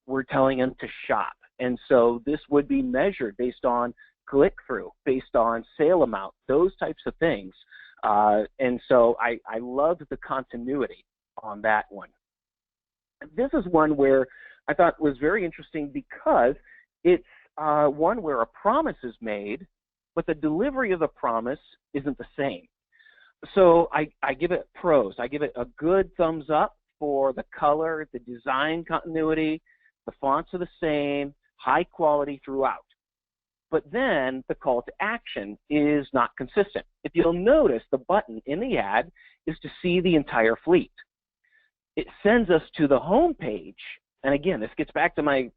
we're telling them to shop. And so this would be measured based on click-through, based on sale amount, those types of things. And so I loved the continuity on that one. This is one where I thought was very interesting, because it's one where a promise is made, but the delivery of the promise isn't the same. So I give it pros. I give it a good thumbs up for the color, the design continuity, the fonts are the same, high quality throughout. But then the call to action is not consistent. If you'll notice, the button in the ad is to see the entire fleet. It sends us to the home page, and again, this gets back to my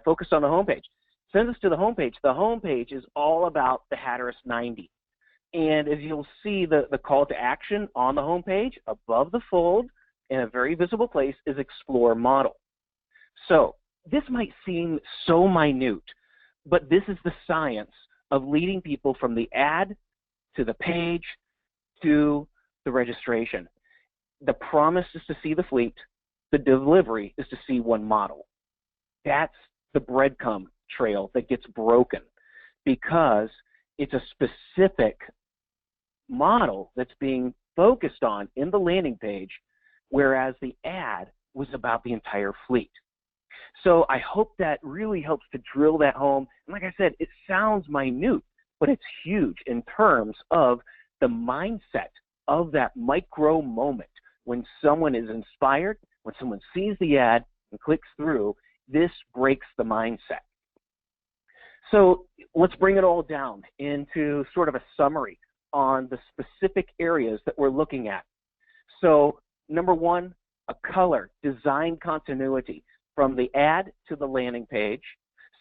focus on the home page. It sends us to the home page. The home page is all about the Hatteras 90. And as you'll see, the call to action on the home page, above the fold, in a very visible place, is Explore Model. So this might seem so minute, but this is the science of leading people from the ad to the page to the registration. The promise is to see the fleet. The delivery is to see one model. That's the breadcrumb trail that gets broken, because it's a specific model that's being focused on in the landing page, whereas the ad was about the entire fleet. So I hope that really helps to drill that home. And like I said, it sounds minute, but it's huge in terms of the mindset of that micro moment. When someone is inspired, when someone sees the ad and clicks through, this breaks the mindset. So let's bring it all down into sort of a summary on the specific areas that we're looking at. So number one, a color, design continuity from the ad to the landing page.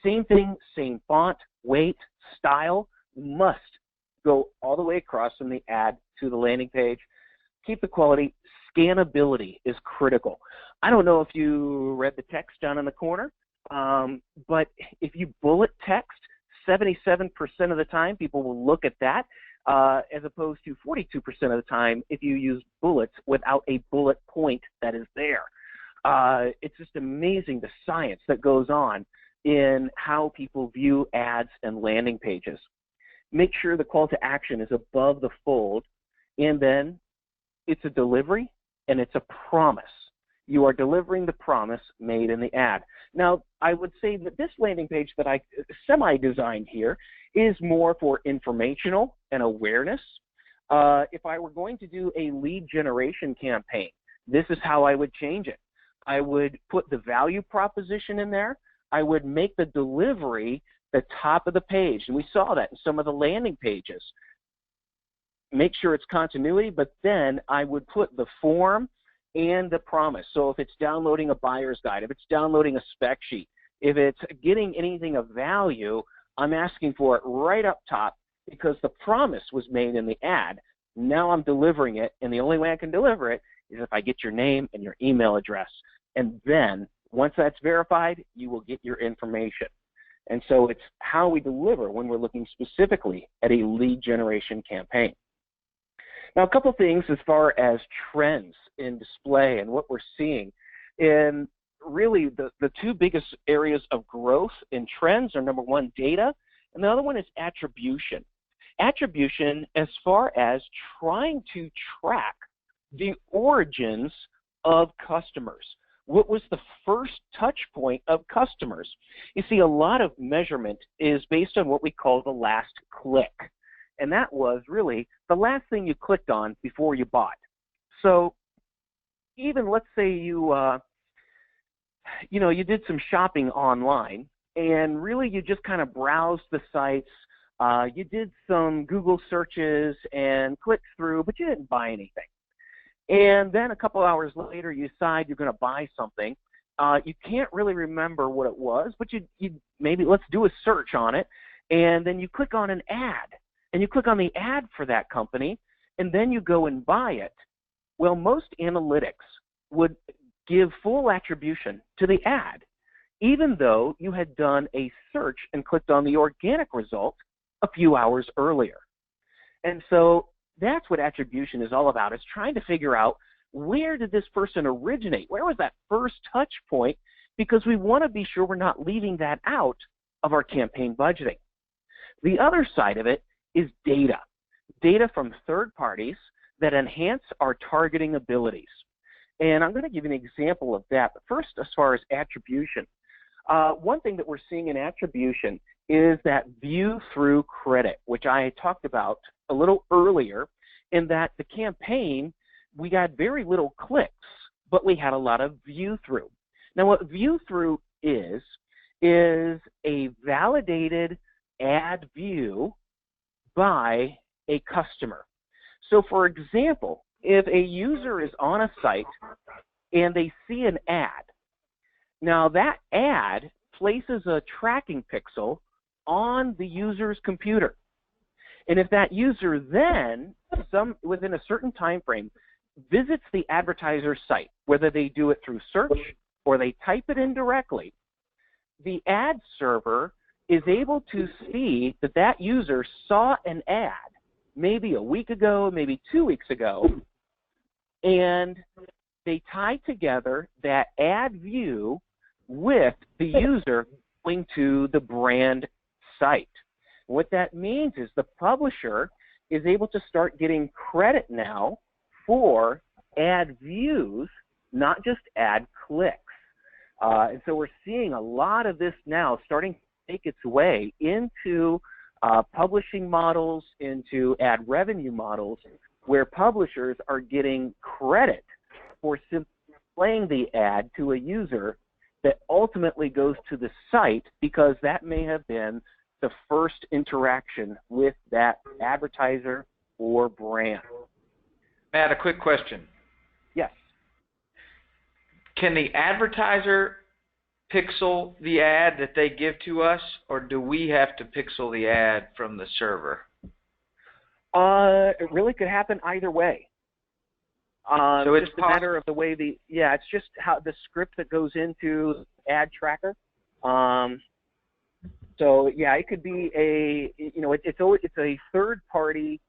Same thing, same font, weight, style, must go all the way across from the ad to the landing page. Keep the quality. Scannability is critical. I don't know if you read the text down in the corner, but if you bullet text, 77% of the time people will look at that, as opposed to 42% of the time if you use bullets without a bullet point that is there. It's just amazing the science that goes on in how people view ads and landing pages. Make sure the call to action is above the fold, and then it's a delivery and it's a promise. You are delivering the promise made in the ad. Now, I would say that this landing page that I semi-designed here is more for informational and awareness. If I were going to do a lead generation campaign, this is how I would change it. I would put the value proposition in there. I would make the delivery the top of the page, and we saw that in some of the landing pages. Make sure it's continuity, but then I would put the form and the promise. So if it's downloading a buyer's guide, if it's downloading a spec sheet, if it's getting anything of value, I'm asking for it right up top because the promise was made in the ad. Now I'm delivering it, and the only way I can deliver it is if I get your name and your email address. And then once that's verified, you will get your information. And so it's how we deliver when we're looking specifically at a lead generation campaign. Now, a couple things as far as trends in display and what we're seeing. And really, the two biggest areas of growth in trends are, number one, data, and the other one is attribution. Attribution as far as trying to track the origins of customers. What was the first touch point of customers? You see, a lot of measurement is based on what we call the last click. And that was really the last thing you clicked on before you bought. So even let's say you did some shopping online, and really you just kind of browsed the sites. You did some Google searches and clicked through, but you didn't buy anything. And then a couple hours later, you decide you're going to buy something. You can't really remember what it was, but you maybe let's do a search on it, and then you click on an ad. And you click on the ad for that company, and then you go and buy it. Well, most analytics would give full attribution to the ad, even though you had done a search and clicked on the organic result a few hours earlier. And so that's what attribution is all about, is trying to figure out, where did this person originate? Where was that first touch point? Because we want to be sure we're not leaving that out of our campaign budgeting. The other side of it is data from third parties that enhance our targeting abilities. And I'm going to give you an example of that. But first, as far as attribution, one thing that we're seeing in attribution is that view through credit, which I talked about a little earlier, in that the campaign, we got very little clicks, but we had a lot of view through. Now, what view through is a validated ad view by a customer. So for example, if a user is on a site and they see an ad, now that ad places a tracking pixel on the user's computer. And if that user then, within a certain time frame, visits the advertiser's site, whether they do it through search or they type it in directly, the ad server is able to see that that user saw an ad maybe a week ago, maybe 2 weeks ago, and they tie together that ad view with the user going to the brand site. What that means is the publisher is able to start getting credit now for ad views, not just ad clicks. And so we're seeing a lot of this now starting to make its way into publishing models, into ad revenue models, where publishers are getting credit for simply playing the ad to a user that ultimately goes to the site, because that may have been the first interaction with that advertiser or brand. Matt, a quick question. Yes. can the advertiser pixel the ad that they give to us, or do we have to pixel the ad from the server? It really could happen either way. So it's just a matter of the way it's just how the script that goes into ad tracker. So yeah, it could be it's a third party.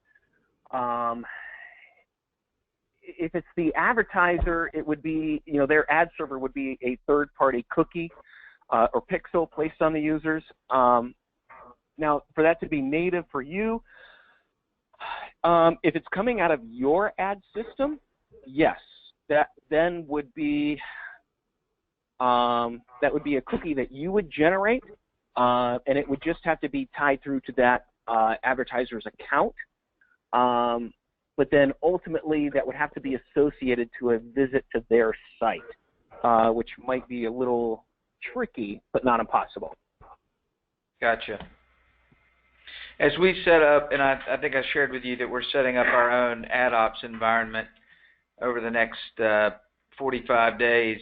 If it's the advertiser, it would be, their ad server would be a third party cookie or pixel placed on the users. Now, for that to be native for you, if it's coming out of your ad system, yes, that then would be a cookie that you would generate, and it would just have to be tied through to that advertiser's account. But then ultimately that would have to be associated to a visit to their site, which might be a little tricky, but not impossible. Gotcha. As we set up, and I think I shared with you that we're setting up our own AdOps environment over the next 45 days,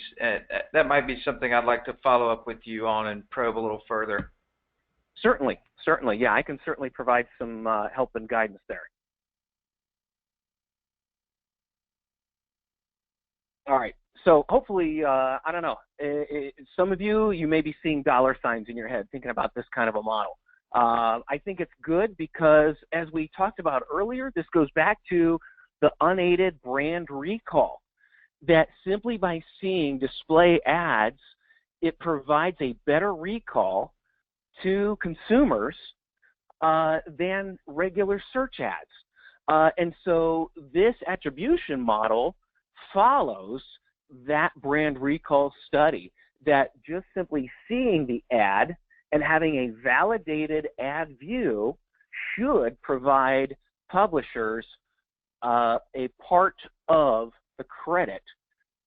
that might be something I'd like to follow up with you on and probe a little further. Certainly. Yeah, I can certainly provide some help and guidance there. All right, so hopefully, I don't know, some of you may be seeing dollar signs in your head thinking about this kind of a model. I think it's good because, as we talked about earlier, this goes back to the unaided brand recall, that simply by seeing display ads, it provides a better recall to consumers than regular search ads. And so this attribution model follows that brand recall study, that just simply seeing the ad and having a validated ad view should provide publishers a part of the credit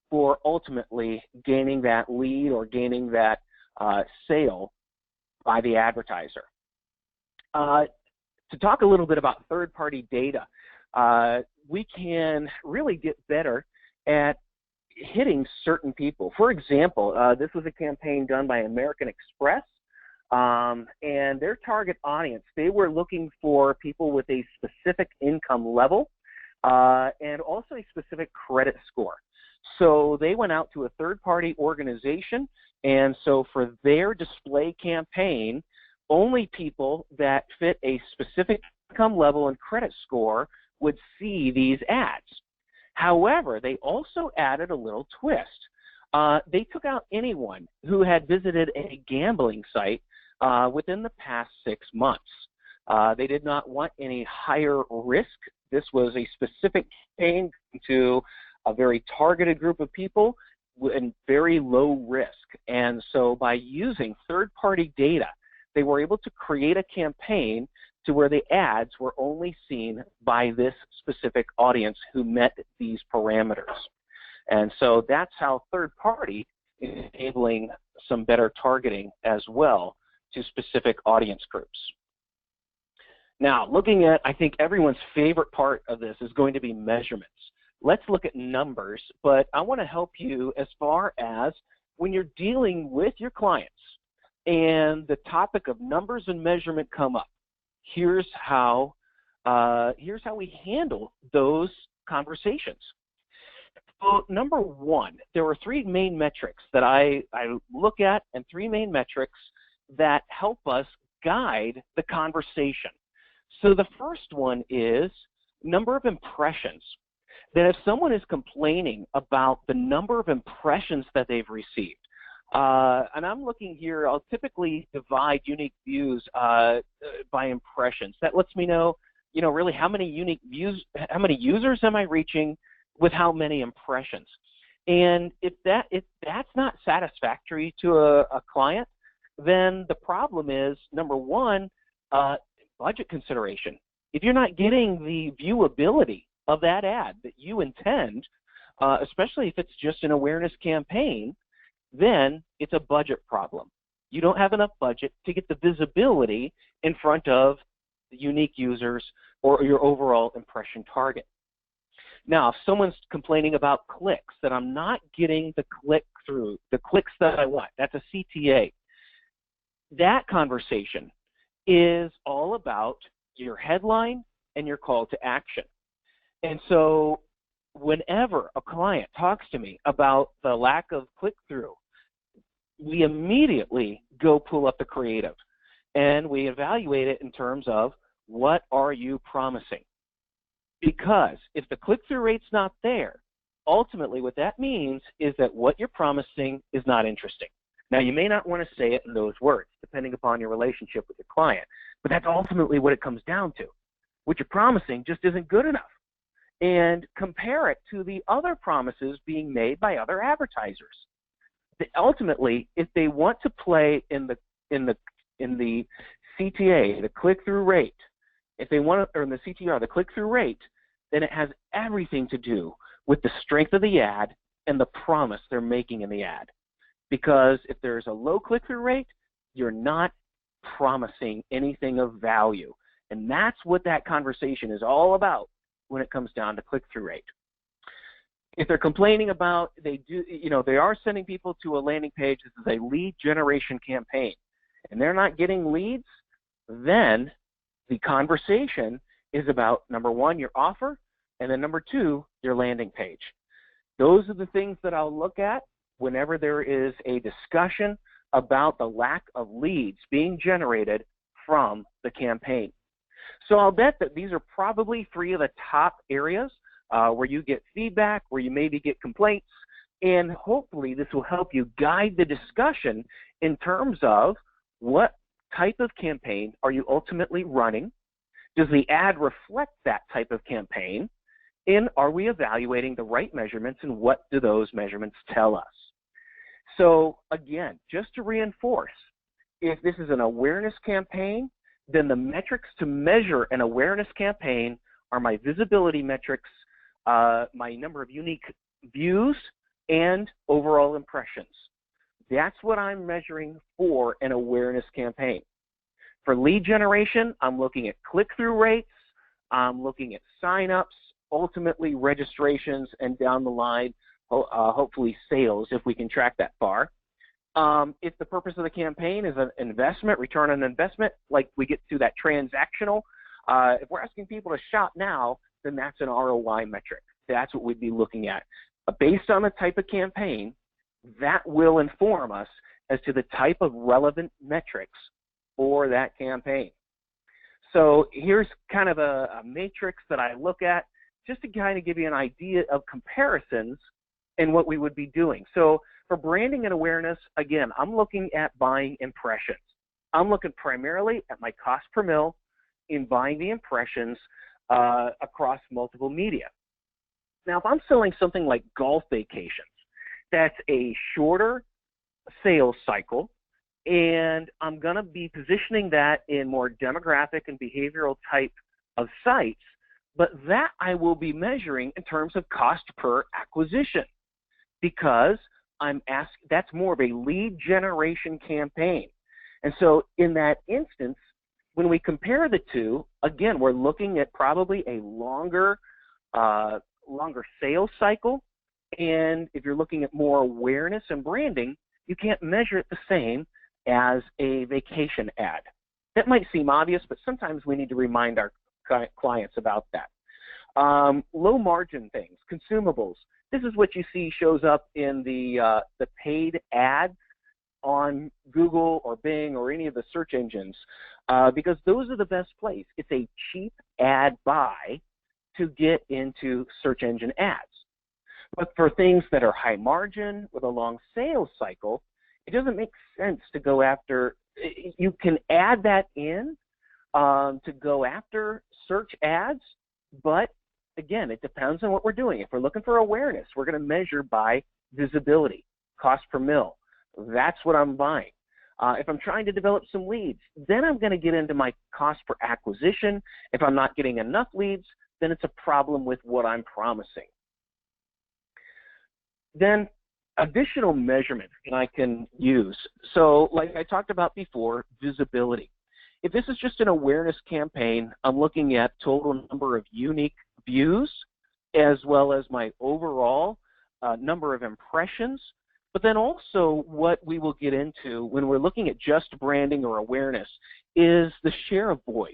for ultimately gaining that lead or gaining that sale by the advertiser. To talk a little bit about third-party data, we can really get better at hitting certain people. For example, this was a campaign done by American Express, and their target audience, they were looking for people with a specific income level and also a specific credit score. So they went out to a third-party organization, and so for their display campaign, only people that fit a specific income level and credit score would see these ads. However, they also added a little twist. They took out anyone who had visited a gambling site within the past 6 months. They did not want any higher risk. This was a specific campaign to a very targeted group of people and very low risk. And so by using third-party data, they were able to create a campaign to where the ads were only seen by this specific audience who met these parameters. And so that's how third-party is enabling some better targeting as well to specific audience groups. Now, looking at, I think everyone's favorite part of this is going to be measurements. Let's look at numbers, but I want to help you as far as when you're dealing with your clients and the topic of numbers and measurement come up. Here's how we handle those conversations. So number one, there were 3 main metrics that I look at, and 3 main metrics that help us guide the conversation. So the first one is number of impressions. That if someone is complaining about the number of impressions that they've received, and I'm looking here, I'll typically divide unique views by impressions. That lets me know, really how many unique views, how many users am I reaching with how many impressions. And if that's not satisfactory to a client, then the problem is, number one, budget consideration. If you're not getting the viewability of that ad that you intend, especially if it's just an awareness campaign, then it's a budget problem. You don't have enough budget to get the visibility in front of the unique users or your overall impression target. Now, if someone's complaining about clicks, that I'm not getting the click-through, the clicks that I want, that's a CTA. That conversation is all about your headline and your call to action. And so whenever a client talks to me about the lack of click-through, we immediately go pull up the creative and we evaluate it in terms of what are you promising? Because if the click-through rate's not there, ultimately what that means is that what you're promising is not interesting. Now, you may not want to say it in those words, depending upon your relationship with your client, but that's ultimately what it comes down to. What you're promising just isn't good enough. And compare it to the other promises being made by other advertisers. Ultimately, if they want to play in the CTA, the click-through rate, if they want to, or in the CTR, the click-through rate, then it has everything to do with the strength of the ad and the promise they're making in the ad. Because if there's a low click-through rate, you're not promising anything of value. And that's what that conversation is all about when it comes down to click-through rate. If they're complaining about, they are sending people to a landing page, this is a lead generation campaign, and they're not getting leads, then the conversation is about, number one, your offer, and then number two, your landing page. Those are the things that I'll look at whenever there is a discussion about the lack of leads being generated from the campaign. So I'll bet that these are probably three of the top areas where you get feedback, where you maybe get complaints, and hopefully this will help you guide the discussion in terms of what type of campaign are you ultimately running? Does the ad reflect that type of campaign? And are we evaluating the right measurements, and what do those measurements tell us? So again, just to reinforce, if this is an awareness campaign, then the metrics to measure an awareness campaign are my visibility metrics, my number of unique views, and overall impressions. That's what I'm measuring for an awareness campaign. For lead generation, I'm looking at click-through rates, I'm looking at sign-ups, ultimately registrations, and down the line, hopefully sales, if we can track that far. If the purpose of the campaign is an investment, return on investment, like we get to that transactional, if we're asking people to shop now, then that's an ROI metric. That's what we'd be looking at. Based on the type of campaign, that will inform us as to the type of relevant metrics for that campaign. So here's kind of a matrix that I look at just to kind of give you an idea of comparisons and what we would be doing. So for branding and awareness, again, I'm looking at buying impressions. I'm looking primarily at my cost per mil in buying the impressions across multiple media. Now, if I'm selling something like golf vacations, that's a shorter sales cycle, and I'm going to be positioning that in more demographic and behavioral type of sites, but that I will be measuring in terms of cost per acquisition, because that's more of a lead generation campaign. And so in that instance, when we compare the two, again, we're looking at probably a longer sales cycle. And if you're looking at more awareness and branding, you can't measure it the same as a vacation ad. That might seem obvious, but sometimes we need to remind our clients about that. Low margin things, consumables. This is what you see shows up in the paid ads on Google or Bing or any of the search engines, because those are the best place. It's a cheap ad buy to get into search engine ads. But for things that are high margin with a long sales cycle, it doesn't make sense to go after. You can add that in to go after search ads, but again, it depends on what we're doing. If we're looking for awareness, we're going to measure by visibility, cost per mil. That's what I'm buying. If I'm trying to develop some leads, then I'm going to get into my cost per acquisition. If I'm not getting enough leads, then it's a problem with what I'm promising. Then additional measurements that I can use. So like I talked about before, visibility. If this is just an awareness campaign, I'm looking at total number of unique views, as well as my overall number of impressions, but then also what we will get into when we're looking at just branding or awareness is the share of voice.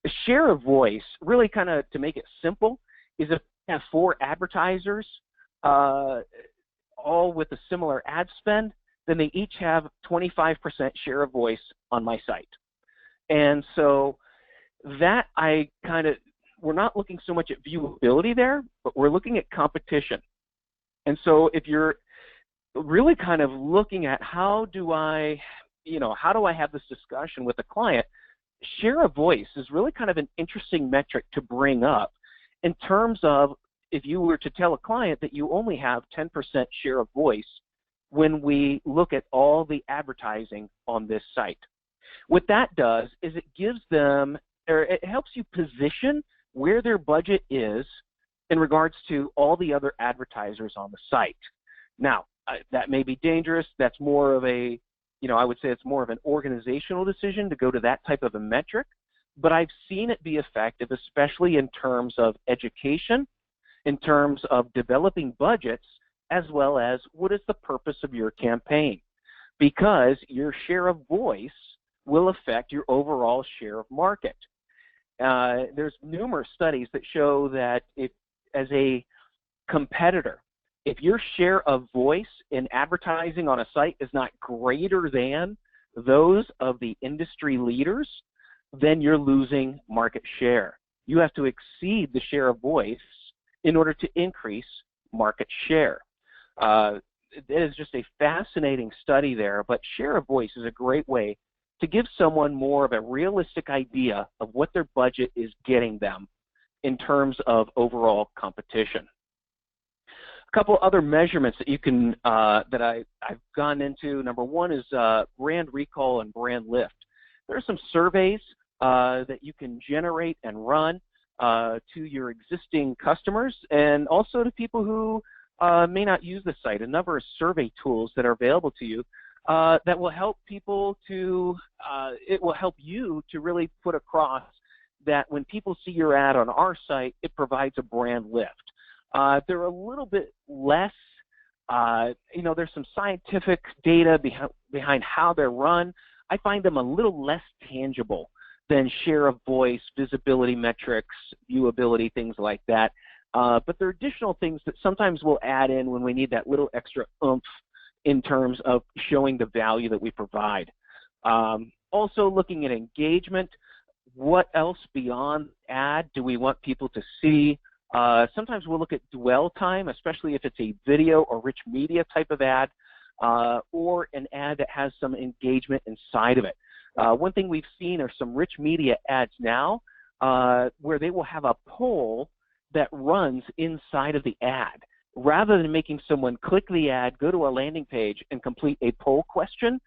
The share of voice, really kind of to make it simple, is if you have 4 advertisers, all with a similar ad spend, then they each have 25% share of voice on my site. And so that we're not looking so much at viewability there, but we're looking at competition. And so if you're really kind of looking at how do I have this discussion with a client, share of voice is really kind of an interesting metric to bring up in terms of if you were to tell a client that you only have 10% share of voice when we look at all the advertising on this site. What that does is it gives them, or it helps you position where their budget is in regards to all the other advertisers on the site. Now, that may be dangerous. That's more of a, I would say it's more of an organizational decision to go to that type of a metric, but I've seen it be effective, especially in terms of education, in terms of developing budgets, as well as what is the purpose of your campaign, because your share of voice will affect your overall share of market. There's numerous studies that show that if, as a competitor, if your share of voice in advertising on a site is not greater than those of the industry leaders, then you're losing market share. You have to exceed the share of voice in order to increase market share. It is just a fascinating study there, but share of voice is a great way to give someone more of a realistic idea of what their budget is getting them in terms of overall competition. A couple other measurements that you can that I've gone into. Number one is brand recall and brand lift. There are some surveys that you can generate and run to your existing customers and also to people who may not use the site. A number of survey tools that are available to you that will help people to, it will help you to really put across that when people see your ad on our site, it provides a brand lift. They're a little bit less, there's some scientific data behind how they're run. I find them a little less tangible than share of voice, visibility metrics, viewability, things like that. But there are additional things that sometimes we'll add in when we need that little extra oomph in terms of showing the value that we provide. Also looking at engagement, what else beyond ad do we want people to see? Sometimes we'll look at dwell time, especially if it's a video or rich media type of ad, or an ad that has some engagement inside of it. One thing we've seen are some rich media ads now where they will have a poll that runs inside of the ad. Rather than making someone click the ad, go to a landing page, and complete a poll question,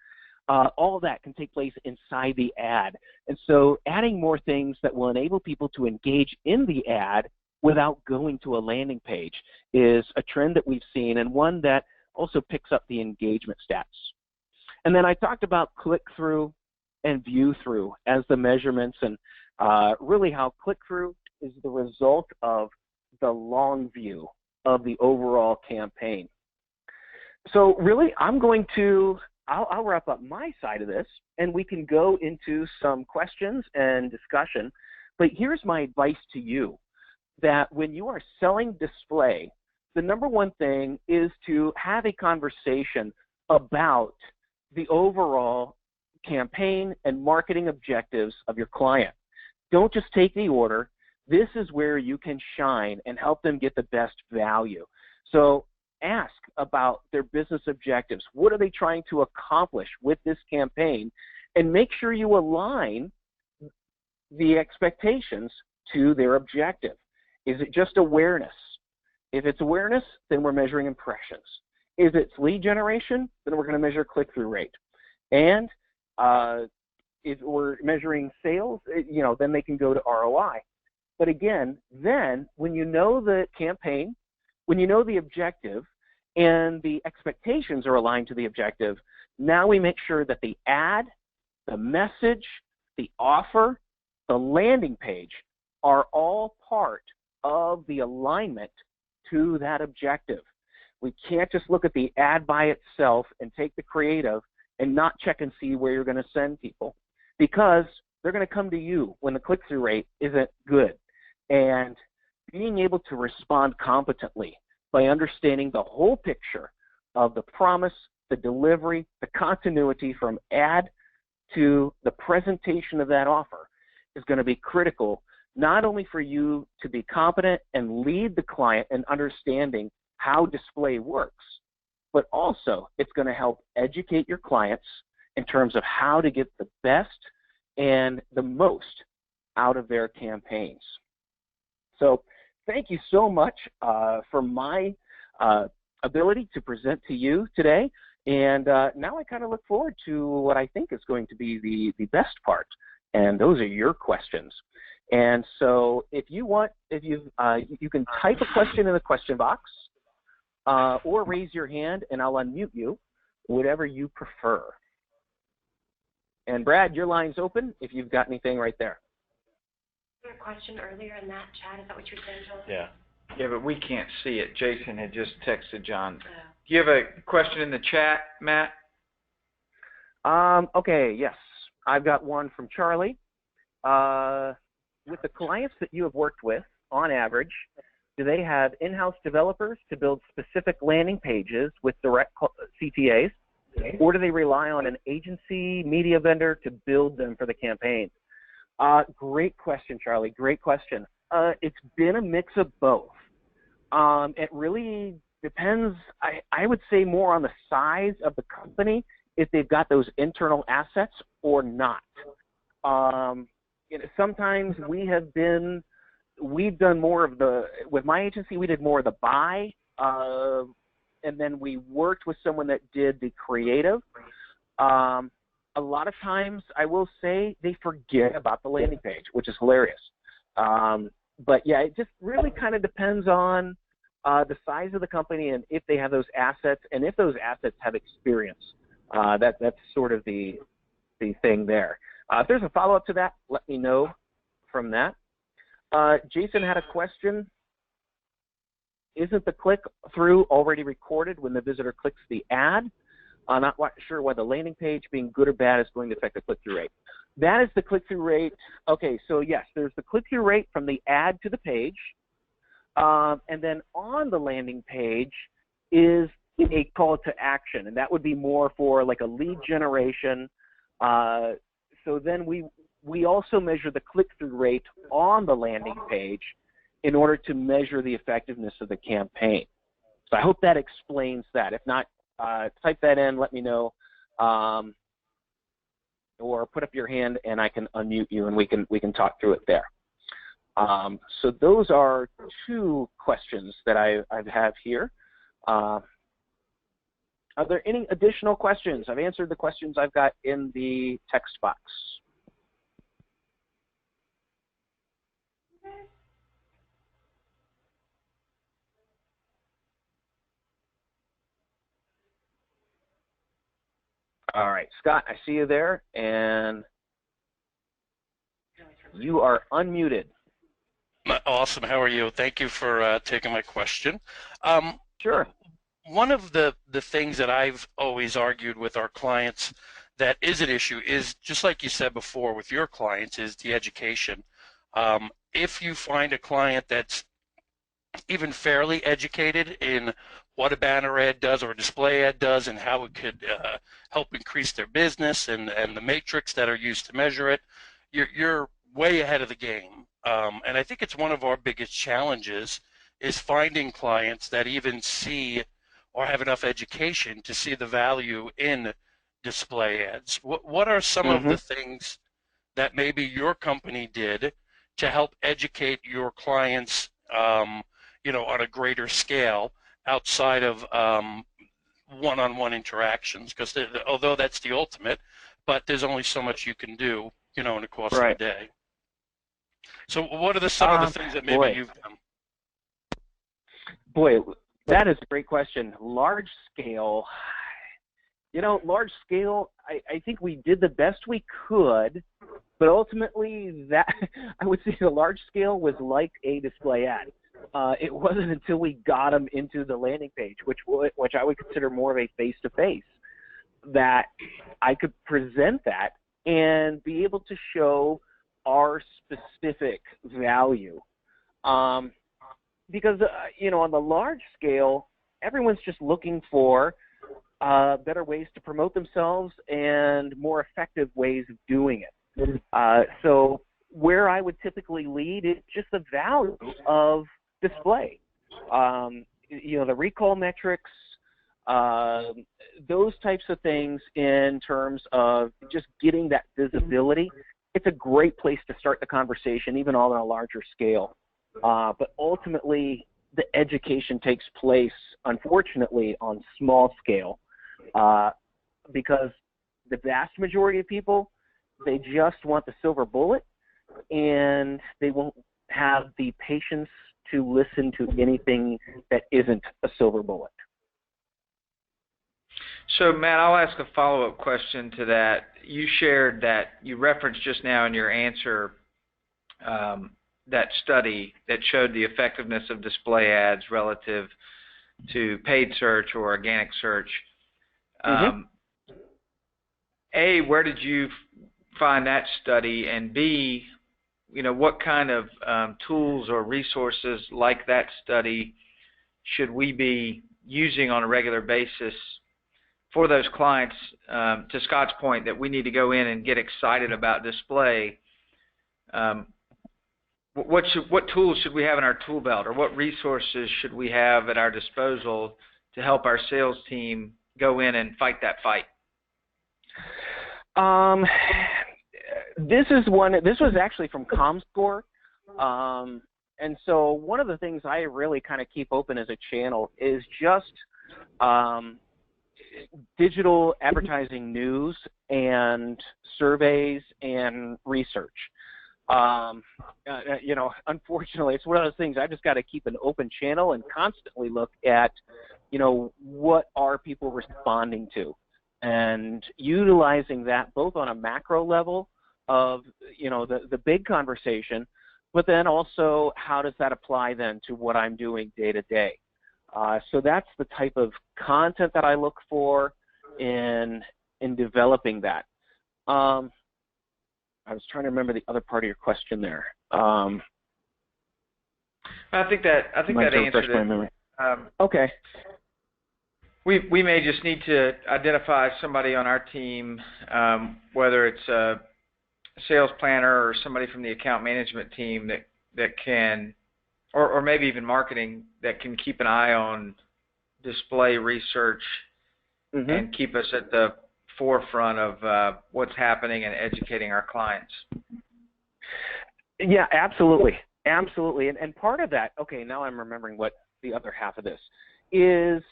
all of that can take place inside the ad. And so adding more things that will enable people to engage in the ad without going to a landing page is a trend that we've seen and one that also picks up the engagement stats. And then I talked about click-through and view-through as the measurements, and really how click-through is the result of the long view of the overall campaign. So really, I'll wrap up my side of this, and we can go into some questions and discussion. But here's my advice to you, that when you are selling display, the number one thing is to have a conversation about the overall campaign and marketing objectives of your client. Don't just take the order. This is where you can shine and help them get the best value. So ask about their business objectives. What are they trying to accomplish with this campaign? And make sure you align the expectations to their objective. Is it just awareness? If it's awareness, then we're measuring impressions. If it's lead generation, then we're going to measure click-through rate. And if we're measuring sales, then they can go to ROI. But again, then when you know the campaign, when you know the objective, and the expectations are aligned to the objective, now we make sure that the ad, the message, the offer, the landing page are all part of the alignment to that objective. We can't just look at the ad by itself and take the creative and not check and see where you're going to send people, because they're going to come to you when the click-through rate isn't good. And being able to respond competently by understanding the whole picture of the promise, the delivery, the continuity from ad to the presentation of that offer is going to be critical, not only for you to be competent and lead the client in understanding how display works, but also it's going to help educate your clients in terms of how to get the best and the most out of their campaigns. So thank you so much for my ability to present to you today. And now I kind of look forward to what I think is going to be the best part, and those are your questions. And so if you want, you can type a question in the question box or raise your hand and I'll unmute you, whatever you prefer. And Brad, your line's open if you've got anything right there. There a question earlier in that chat? Is that what you were saying, John? Yeah. Yeah, but we can't see it. Jason had just texted John. Oh. Do you have a question in the chat, Matt? Okay, yes. I've got one from Charlie. With the clients that you have worked with, on average, do they have in-house developers to build specific landing pages with direct CTAs, or do they rely on an agency, media vendor to build them for the campaign? Great question, Charlie. Great question. It's been a mix of both. It really depends, I would say, more on the size of the company, if they've got those internal assets or not. You know, sometimes we've done more of with my agency, we did more of the buy, and then we worked with someone that did the creative. A lot of times, I will say, they forget about the landing page, which is hilarious. But yeah, it just really kind of depends on the size of the company and if they have those assets, and if those assets have experience. That's sort of the thing there. If there's a follow-up to that, let me know from that. Jason had a question. Isn't the click-through already recorded when the visitor clicks the ad? I'm not sure why the landing page being good or bad is going to affect the click-through rate. That is the click-through rate. Okay, so yes, there's the click-through rate from the ad to the page. And then on the landing page is a call to action, and that would be more for like a lead generation. So then we also measure the click-through rate on the landing page in order to measure the effectiveness of the campaign. So I hope that explains that. If not, type that in, let me know, or put up your hand and I can unmute you and we can talk through it there. So those are two questions that I have here. Are there any additional questions? I've answered the questions I've got in the text box. All right, Scott, I see you there, and you are unmuted. Awesome. How are you? Thank you for taking my question. Sure. One of the things that I've always argued with our clients that is an issue is, just like you said before with your clients, is the education. If you find a client that's even fairly educated in what a banner ad does or a display ad does and how it could help increase their business and the metrics that are used to measure it, you're way ahead of the game. And I think it's one of our biggest challenges is finding clients that even see or have enough education to see the value in display ads. What are some of the things that maybe your company did to help educate your clients, you know, on a greater scale outside of one-on-one interactions? Because although that's the ultimate, but there's only so much you can do, you know, in the course of the day. So what are some of the things that maybe you've done? Boy, that is a great question. Large scale, large scale, I think we did the best we could, but ultimately that I would say the large scale was like a display ad. It wasn't until we got them into the landing page, which I would consider more of a face-to-face, that I could present that and be able to show our specific value. Because, on the large scale, everyone's just looking for better ways to promote themselves and more effective ways of doing it. So where I would typically lead is just the value of display. The recall metrics, those types of things in terms of just getting that visibility. It's a great place to start the conversation, even on a larger scale. But ultimately, the education takes place, unfortunately, on small scale, because the vast majority of people, they just want the silver bullet, and they won't have the patience to listen to anything that isn't a silver bullet. So, Matt, I'll ask a follow-up question to that. You shared that you referenced just now in your answer that study that showed the effectiveness of display ads relative to paid search or organic search. A, where did you find that study? And B, what kind of tools or resources like that study should we be using on a regular basis for those clients, to Scott's point, that we need to go in and get excited about display? What tools should we have in our tool belt, or what resources should we have at our disposal to help our sales team go in and fight that fight? This was actually from ComScore. And so one of the things I really kind of keep open as a channel is just digital advertising news and surveys and research. Unfortunately, it's one of those things I've just got to keep an open channel and constantly look at, what are people responding to, and utilizing that both on a macro level of, the big conversation, but then also how does that apply then to what I'm doing day to day. So that's the type of content that I look for in developing that. I was trying to remember the other part of your question there. I think that answered it. Okay. We may just need to identify somebody on our team, whether it's a sales planner or somebody from the account management team that can, or maybe even marketing, that can keep an eye on display research and keep us at the forefront of what's happening and educating our clients. Yeah, absolutely. And part of that, okay, now I'm remembering what the other half of this is.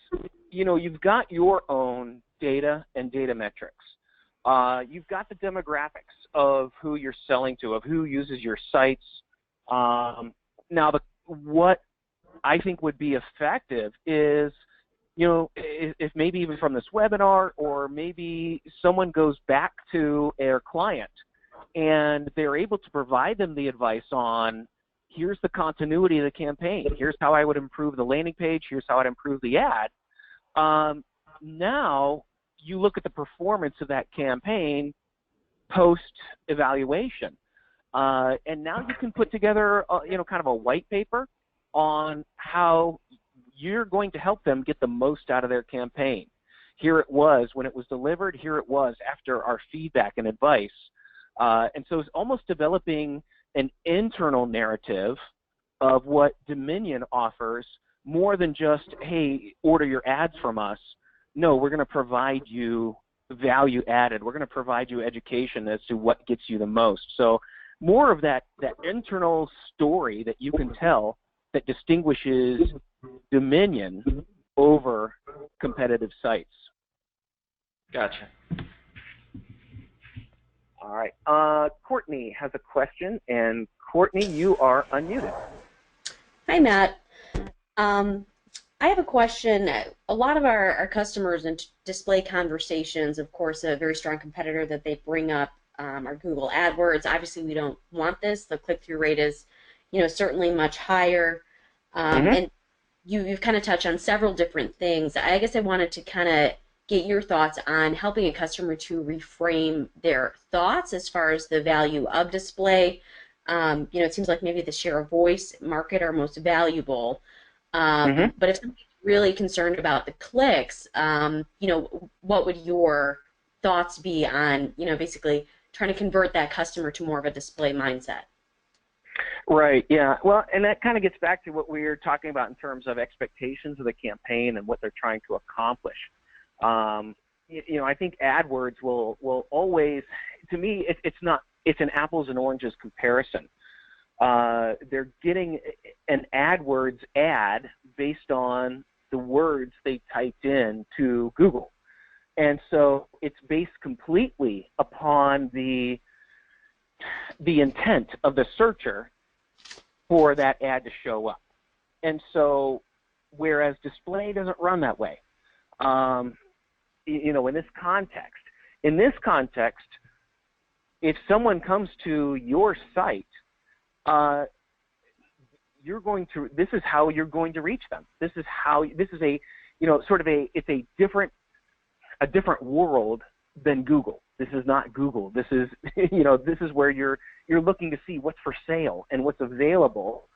You've got your own data and data metrics. You've got the demographics of who you're selling to, of who uses your sites. Now, what I think would be effective is, if maybe even from this webinar, or maybe someone goes back to their client and they're able to provide them the advice on, here's the continuity of the campaign, here's how I would improve the landing page, here's how I'd improve the ad. Now you look at the performance of that campaign post-evaluation. And now you can put together, kind of a white paper on how you're going to help them get the most out of their campaign. Here it was when it was delivered, here it was after our feedback and advice. And so it's almost developing an internal narrative of what Dominion offers, more than just, hey, order your ads from us. No, we're going to provide you value added. We're going to provide you education as to what gets you the most. So more of that internal story that you can tell that distinguishes Dominion over competitive sites. Gotcha. All right. Courtney has a question, and Courtney, you are unmuted. Hi, Matt. I have a question. A lot of our customers and display conversations, of course, a very strong competitor that they bring up are Google AdWords. Obviously, we don't want this. The click-through rate is, certainly much higher. Mm-hmm. And you've kind of touched on several different things. I guess I wanted to kind of get your thoughts on helping a customer to reframe their thoughts as far as the value of display. It seems like maybe the share of voice market are most valuable. Mm-hmm. But if somebody's really concerned about the clicks, what would your thoughts be on, basically trying to convert that customer to more of a display mindset? Right, yeah. Well, and that kind of gets back to what we were talking about in terms of expectations of the campaign and what they're trying to accomplish. I think AdWords will always, to me, it's an apples and oranges comparison. They're getting an AdWords ad based on the words they typed in to Google. And so it's based completely upon the intent of the searcher for that ad to show up. And so whereas display doesn't run that way, in this context, if someone comes to your site, this is how you're going to reach them. It's a different world than Google. This is not Google. This is, this is where you're looking to see what's for sale and what's available.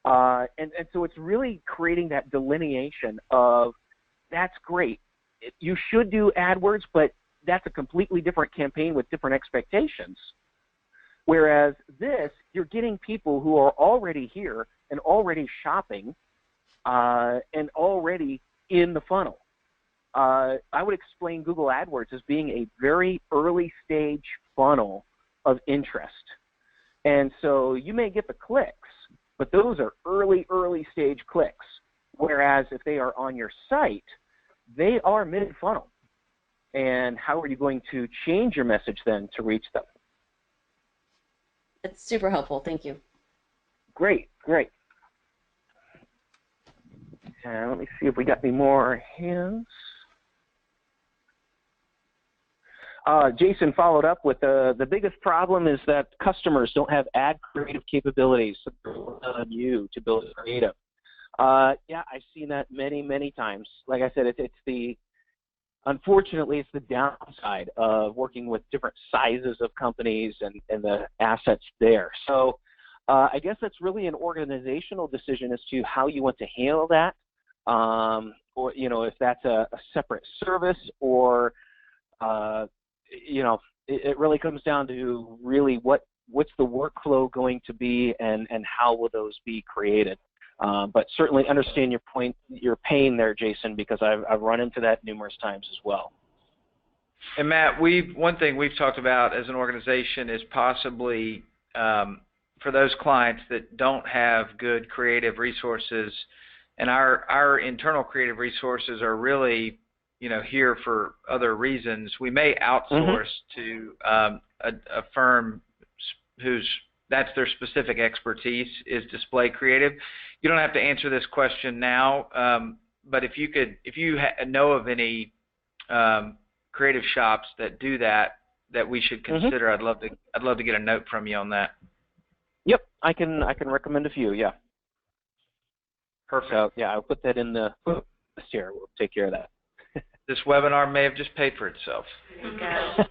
And so it's really creating that delineation of, that's great. You should do AdWords, but that's a completely different campaign with different expectations. Whereas this, you're getting people who are already here and already shopping and already in the funnel. I would explain Google AdWords as being a very early stage funnel of interest. And so you may get the clicks, but those are early stage clicks. Whereas if they are on your site, they are mid-funnel. And how are you going to change your message then to reach them? That's super helpful. Thank you. Great. Let me see if we got any more hands. Jason followed up with the biggest problem is that customers don't have ad creative capabilities, so they're on you to build creative. Yeah, I've seen that many times. Like I said, unfortunately, it's the downside of working with different sizes of companies and the assets there. So I guess that's really an organizational decision as to how you want to handle that, or if that's a separate service, or it really comes down to really what's the workflow going to be, and how will those be created. But certainly understand your pain there, Jason, because I've run into that numerous times as well. And Matt, one thing we've talked about as an organization is possibly for those clients that don't have good creative resources, and our internal creative resources are really here for other reasons. We may outsource to a firm that's their specific expertise is display creative. You don't have to answer this question now, but if you know of any creative shops that do that we should consider, I'd love to get a note from you on that. Yep, I can recommend a few. Yeah. Perfect. So yeah, I'll put that in the list here. We'll take care of that. This webinar may have just paid for itself. There you go.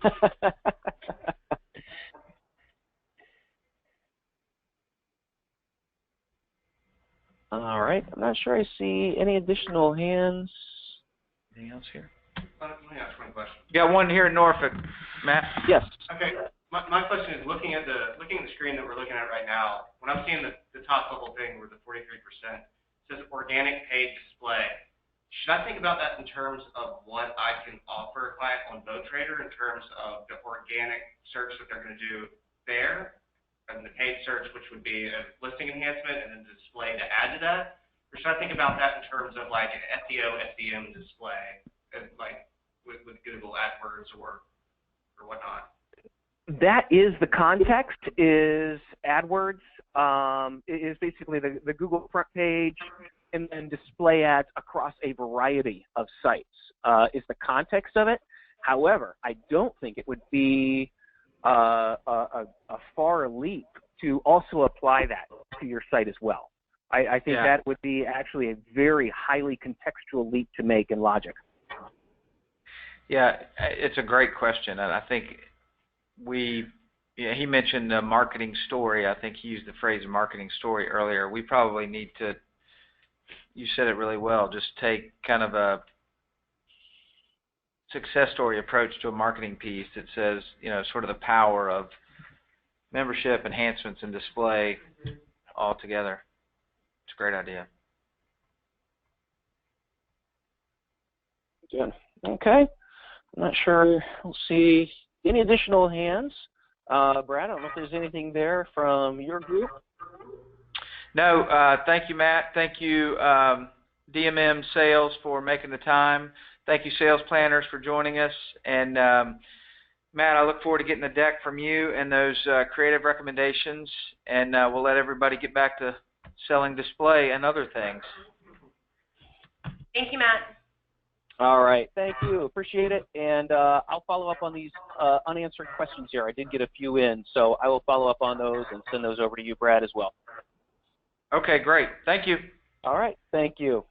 All right. I'm not sure I see any additional hands. Anything else here? Let me ask one question. You got one here in Norfolk, Matt. Yes. Okay. My question is looking at the screen that we're looking at right now. When I'm seeing the top level thing where the 43% says organic paid display, should I think about that in terms of what I can offer a client on VoteTrader in terms of the organic search that they're going to do there, and the paid search, which would be a listing enhancement, and then display to add to that? Or should I think about that in terms of like an SEO, SEM display, like with Google AdWords or whatnot? That is the context. Is AdWords is basically the Google front page, and then display ads across a variety of sites is the context of it. However, I don't think it would be a far leap to also apply that to your site as well. I think that would be actually a very highly contextual leap to make in Logic. Yeah, it's a great question, and I think he mentioned the marketing story. I think he used the phrase marketing story earlier. We probably need to, you said it really well, just take kind of a success story approach to a marketing piece that says, sort of the power of membership, enhancements, and display all together. It's a great idea. Good. Okay. I'm not sure. We'll see any additional hands. Brad, I don't know if there's anything there from your group. No. Thank you, Matt. Thank you, DMM Sales, for making the time. Thank you, Sales Planners, for joining us. And Matt, I look forward to getting the deck from you and those creative recommendations. And we'll let everybody get back to selling display and other things. Thank you, Matt. All right. Thank you. Appreciate it. And I'll follow up on these unanswered questions here. I did get a few in, so I will follow up on those and send those over to you, Brad, as well. Okay, great. Thank you. All right. Thank you.